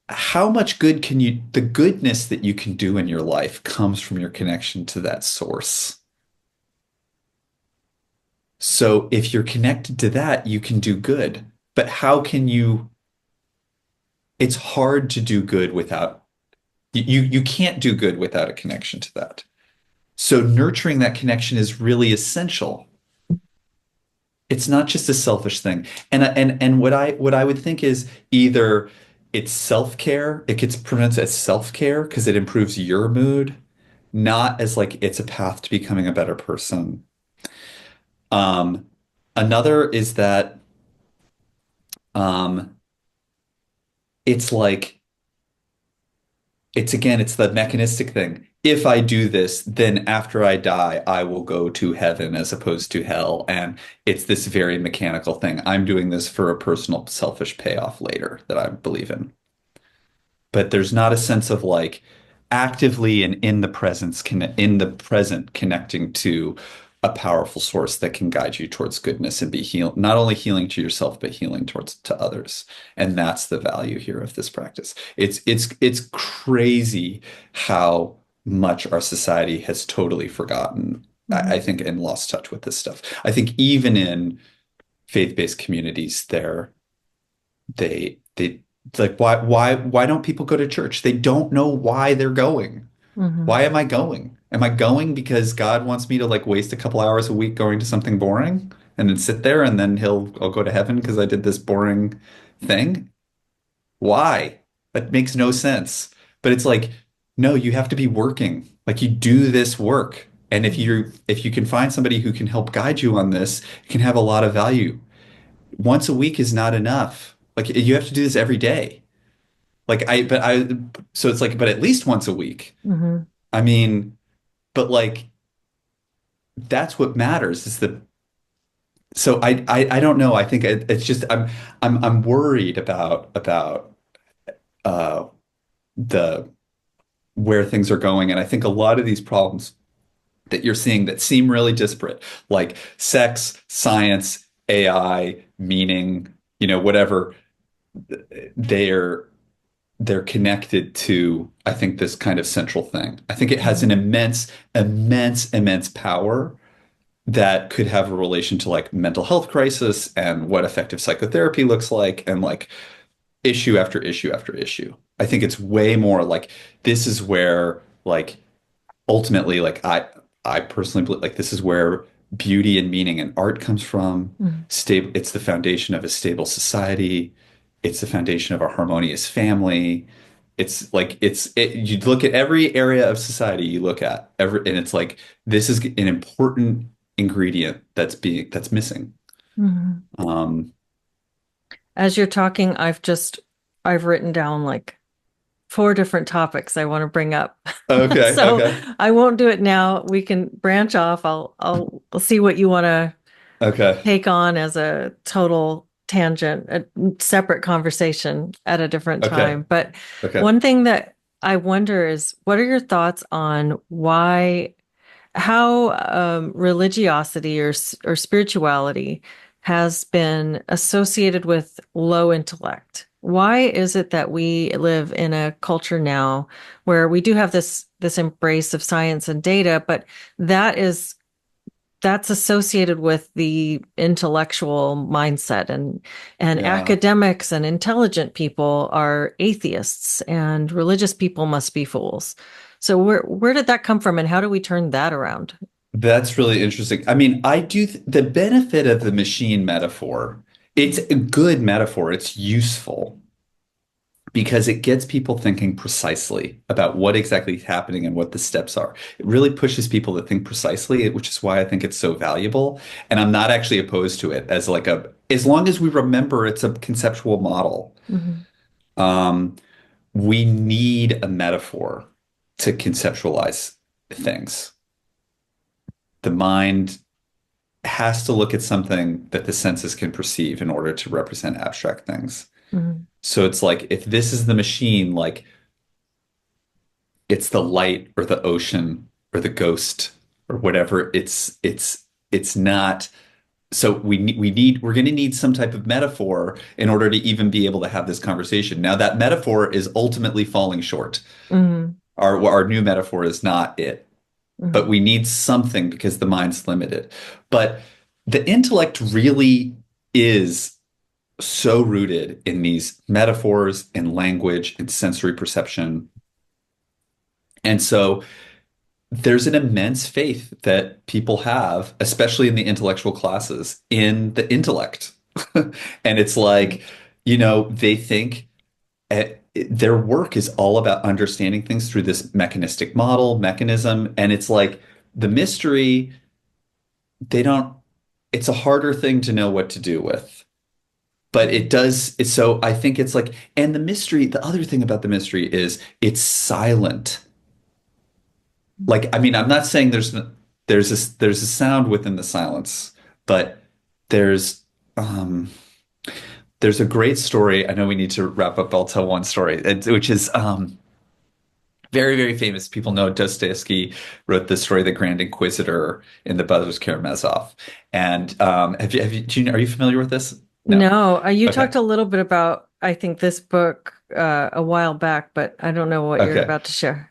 how much good the goodness that you can do in your life comes from your connection to that source. So if you're connected to that, you can do good. But how can you, it's hard to do good without, you can't do good without a connection to that. So nurturing that connection is really essential. It's not just a selfish thing. And what I would think is either it's self-care, it gets pronounced as self-care because it improves your mood, not as like it's a path to becoming a better person. Um, Another is that um, it's like, it's again, it's the mechanistic thing. If I do this, then after I die, I will go to heaven as opposed to hell. And it's this very mechanical thing. I'm doing this for a personal, selfish payoff later that I believe in. But there's not a sense of like actively and in the present connecting to a powerful source that can guide you towards goodness and be not only healing to yourself but healing towards to others. And that's the value here of this practice. It's crazy how much our society has totally forgotten, Hmm. I think, and lost touch with this stuff. I think even in faith-based communities they it's like, why don't people go to church? They don't know why they're going. Hmm. Why am I going? Am I going because God wants me to like waste a couple hours a week going to something boring and then sit there and then I'll go to heaven because I did this boring thing? Why? That makes no sense. But it's like, no, you have to be working. Like you do this work. And if you can find somebody who can help guide you on this, it can have a lot of value. Once a week is not enough. Like you have to do this every day. So it's like, but at least once a week. Hmm. I mean, but like that's what matters is so I don't know. I think it's just I'm worried about uh the where things are going. And I think a lot of these problems that you're seeing that seem really disparate, like sex, science, AI, meaning, whatever, they're they're connected to, I think, this kind of central thing. I think it has an Hmm. immense power that could have a relation to like mental health crisis and what effective psychotherapy looks like and like issue after issue after issue. I think it's way more like this is where like ultimately like I personally believe like this is where beauty and meaning and art comes from. Hmm. Stable, it's the foundation of a stable society. It's the foundation of a harmonious family. It's like you look at every area of society you look at every and it's like this is an important ingredient that's missing. Hmm. Um, As you're talking, I've written down like four different topics I want to bring up. okay, So okay, I won't do it now. We can branch off. I'll see what you want to okay, take on as a total tangent, a separate conversation at a different okay, time. But okay. one thing that I wonder is what are your thoughts on how religiosity or spirituality has been associated with low intellect? Why is it that we live in a culture now where we do have this embrace of science and data, but that is that's associated with the intellectual mindset and Yeah. academics and intelligent people are atheists and religious people must be fools. So where did that come from and how do we turn that around? That's really interesting. I mean, the benefit of the machine metaphor, it's a good metaphor. It's useful because it gets people thinking precisely about what exactly is happening and what the steps are. It really pushes people to think precisely, which is why I think it's so valuable. And I'm not actually opposed to it as long as we remember it's a conceptual model. Hmm. Um, we need a metaphor to conceptualize things. The mind has to look at something that the senses can perceive in order to represent abstract things. Hmm. So it's like if this is the machine, like it's the light or the ocean or the ghost or whatever, it's not. So we're going to need some type of metaphor in order to even be able to have this conversation. Now that metaphor is ultimately falling short. Hmm. Our new metaphor is not it, but Hmm. we need something because the mind's limited. But the intellect really is so rooted in these metaphors and language and sensory perception. And so there's an immense faith that people have, especially in the intellectual classes, in the intellect. And it's like, they think their work is all about understanding things through this mechanism. And it's like the mystery, they don't, it's a harder thing to know what to do with. But it does, so I think it's like, and the mystery, the other thing about the mystery is it's silent. Like, I mean, I'm not saying there's a sound within the silence, but there's um there's a great story. I know we need to wrap up. I'll tell one story, which is very, very famous. People know Dostoevsky wrote the story, The Grand Inquisitor in the Brothers Karamazov. And are you familiar with this? No. No, you Okay. talked a little bit about, I think, this book a while back, but I don't know what you're Okay. about to share.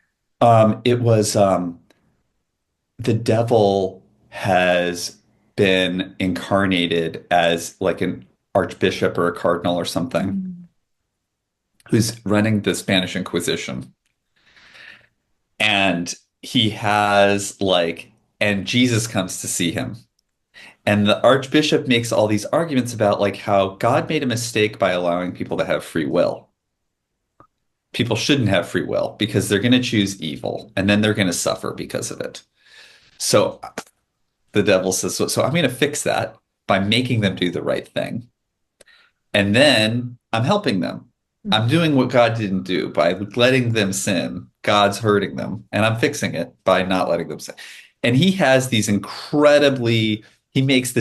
It was the devil has been incarnated as like an archbishop or a cardinal or something Mm. who's running the Spanish Inquisition. And he has like, and Jesus comes to see him. And the archbishop makes all these arguments about like how God made a mistake by allowing people to have free will. People shouldn't have free will because they're going to choose evil and then they're going to suffer because of it. So the devil says, so I'm going to fix that by making them do the right thing. And then I'm helping them. I'm doing what God didn't do by letting them sin. God's hurting them, and I'm fixing it by not letting them sin. And he has these the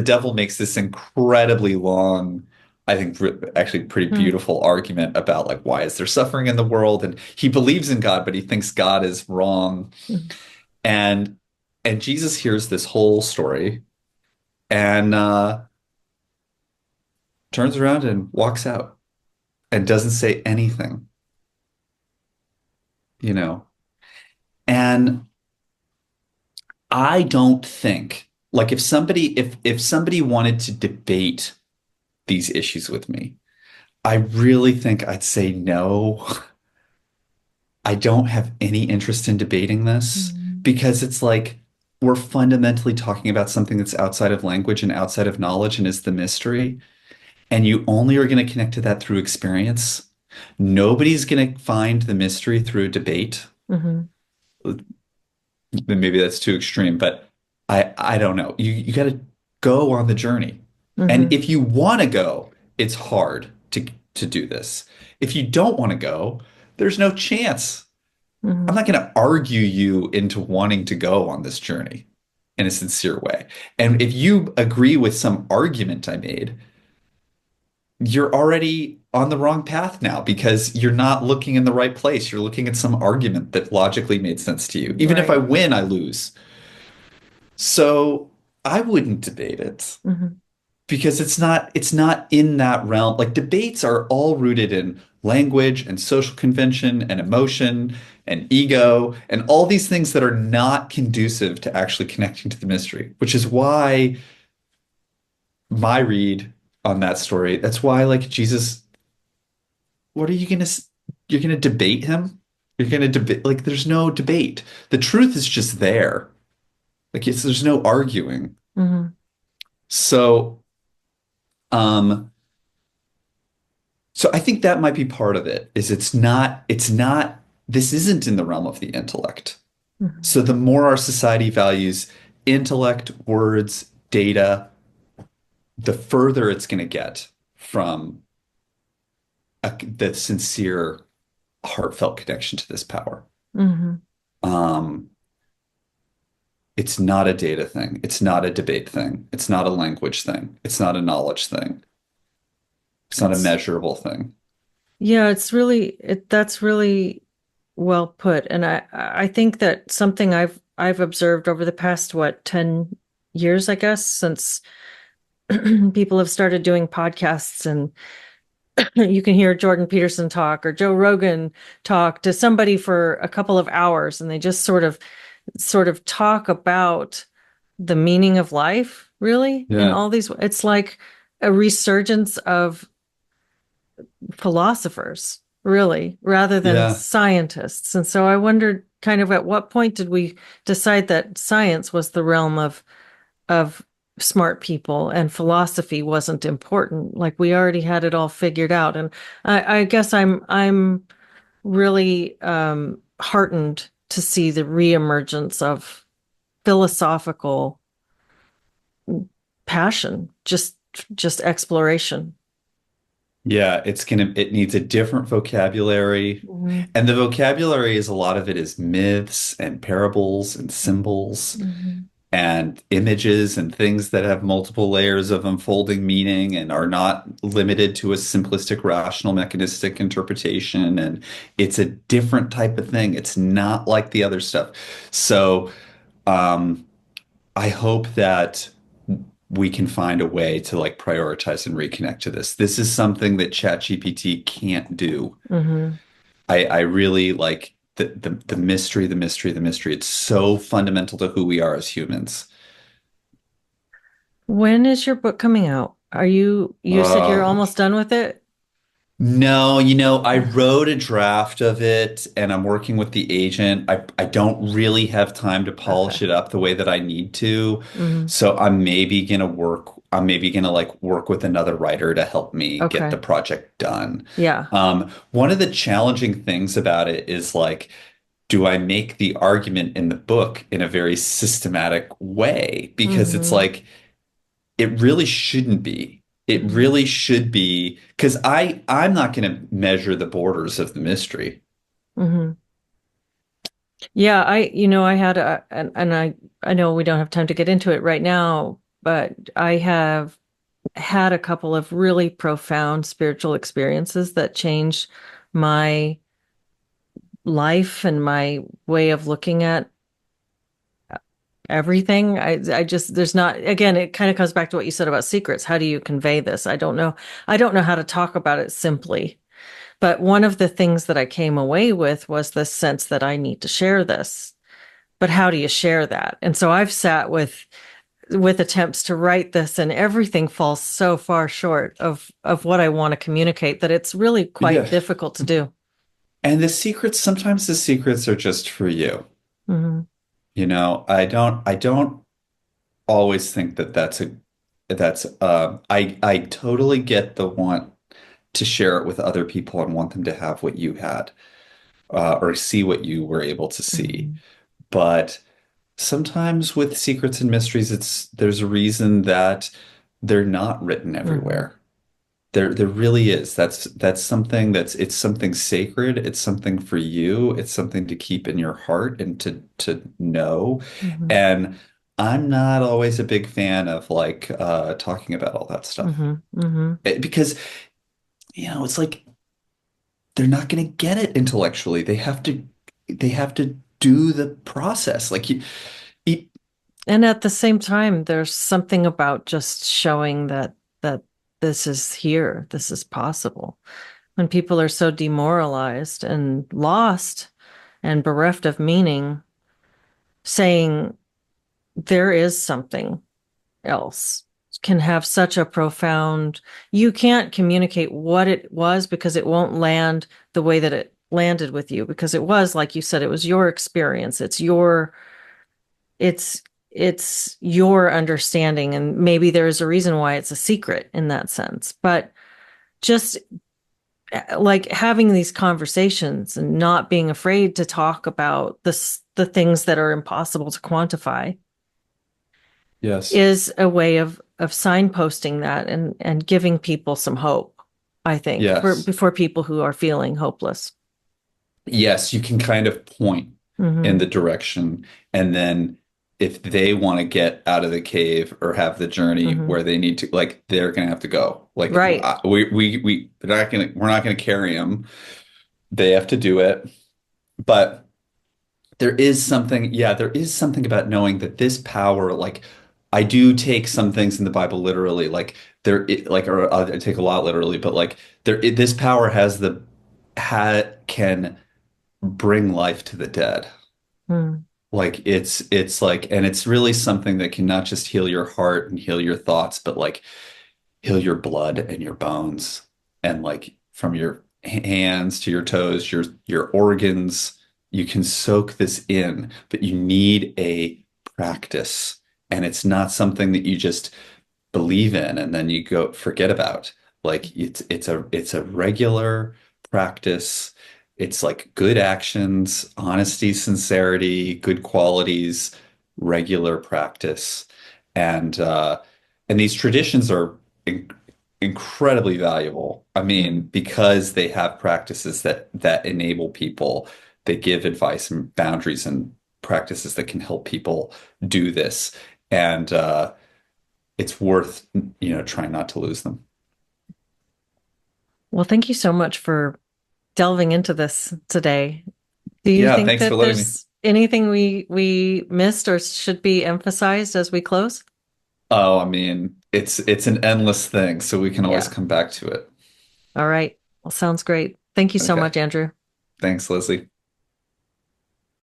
devil makes this incredibly long, I think actually pretty Mm. beautiful argument about like why is there suffering in the world? And he believes in God, but he thinks God is wrong. Mm. And Jesus hears this whole story and turns around and walks out and doesn't say anything, you know. And I don't think like if somebody wanted to debate these issues with me, I really think I'd say no. I don't have any interest in debating this Mm. because it's like we're fundamentally talking about something that's outside of language and outside of knowledge and is the mystery. And you only are going to connect to that through experience. Nobody's going to find the mystery through debate. Mhm. Maybe that's too extreme, but I don't know. You got to go on the journey. And Mhm. if you want to go, it's hard to do this. If you don't want to go, there's no chance. I'm Mhm. not going to argue you into wanting to go on this journey in a sincere way. And if you agree with some argument I made, you're already on the wrong path now because you're not looking in the right place. You're looking at some argument that logically made sense to you. Even if I Right. win, I lose. So I wouldn't debate it Mhm. because it's not in that realm. Like debates are all rooted in language and social convention and emotion and ego and all these things that are not conducive to actually connecting to the mystery, which is why my read on that story, that's why like Jesus, what are you gonna you're gonna debate him? You're gonna debate like there's no debate. The truth is just there. Like there's no arguing. Mhm. So um so I think that might be part of it, is it's not this isn't in the realm of the intellect. Mhm. So the more our society values intellect, words, data, the further it's going to get from the sincere, heartfelt connection to this power. Mhm. Um, it's not a data thing. It's not a debate thing. It's not a language thing. It's not a knowledge thing. It's not a It's measurable thing. Yeah, that's really well put. And I think that something I've observed over the past, what, 10 years, I guess, since people have started doing podcasts, and you can hear Jordan Peterson talk or Joe Rogan talk to somebody for a couple of hours, and they just sort of talk about the meaning of life, really, in Yeah. all these. It's like a resurgence of philosophers, really, rather than Yeah. scientists. And so I wondered kind of at what point did we decide that science was the realm of smart people and philosophy wasn't important? Like we already had it all figured out. And I guess I'm really heartened to see the reemergence of philosophical passion, just exploration. Yeah, it needs a different vocabulary. Hmm. And the vocabulary is a lot of it is myths and parables and symbols Hmm. and images and things that have multiple layers of unfolding meaning and are not limited to a simplistic, rational, mechanistic interpretation. And it's a different type of thing. It's not like the other stuff. So, um, I hope that we can find a way to like prioritize and reconnect to this. This is something that ChatGPT can't do. Hmm. I really like the mystery, the mystery, the mystery. It's so fundamental to who we are as humans. When is your book coming out? You said you're Oh, almost done with it? no, I wrote a draft of it and I'm working with the agent. I don't really have time to Okay. polish it up the way that I need to. Hmm. So I'm maybe gonna like work with another writer to help me get the Okay. project done. Yeah. One of the challenging things about it is like, do I make the argument in the book in a very systematic way? Because it's Hmm. like, it really shouldn't be. It Hmm. really should be because I'm not going to measure the borders of the mystery. Hmm. Yeah, I had and I know we don't have time to get into it right now, but I have had a couple of really profound spiritual experiences that changed my life and my way of looking at everything. I just there's not again, it kind of comes back to what you said about secrets. How do you convey this? I don't know. I don't know how to talk about it simply. But one of the things that I came away with was this sense that I need to share this. But how do you share that? And so I've sat with attempts to write this and everything falls so far short of what I want to communicate that it's really quite Yeah. difficult to do. And sometimes the secrets are just for you. Hmm. I don't always think that I totally get the want to share it with other people and want them to have what you had, or see what you were able to see. Hmm. But sometimes with secrets and mysteries, there's a reason that they're not written Hmm. everywhere. There really is. That's something it's something sacred. It's something for you. It's something to keep in your heart and to know. Hmm. And I'm not always a big fan of like talking about all that stuff. Hmm. Hmm. Because it's like they're not going to get it intellectually. They have to do the process. Like you, And at the same time, there's something about just showing that this is here, this is possible. When people are so demoralized and lost and bereft of meaning, saying there is something else can have such a profound, you can't communicate what it was because it won't land the way that it landed with you because it was like you said it was your experience, it's it's your understanding, and maybe there's a reason why it's a secret in that sense, but just like having these conversations and not being afraid to talk about the things that are impossible to quantify yes, is a way of signposting that and giving people some hope, I think, yes. for people who are feeling hopeless. Yes, you can kind of point in the Hmm. direction, and then if they want to get out of the cave or have the journey Hmm. where they need to, like, they're gonna have to go. Like, Right. we're not gonna carry them. They have to do it. But there is something about knowing that this power, like, I do take some things in the Bible literally, like or I take a lot literally, but like this power can bring life to the dead. Mm. Like it's like, and it's really something that can not just heal your heart and heal your thoughts, but like heal your blood and your bones, and like from your hands to your toes, your organs. You can soak this in, but you need a practice, and it's not something that you just believe in and then you go forget about. Like it's a regular practice. It's like good actions, honesty, sincerity, good qualities, regular practice. And these traditions are incredibly valuable. I Yeah. mean, because they have practices that enable people, they give advice and boundaries and practices that can help people do this. And it's worth, trying not to lose them. Well, thank you so much for delving into this today. Do you Yeah, think thanks for that letting me. there's anything we missed or should be emphasized as we close? Oh, I mean, it's an endless thing, so we can always Yeah. come back to it. All right. Well, sounds great. Thank you so Okay. much, Andrew. Thanks, Leslie.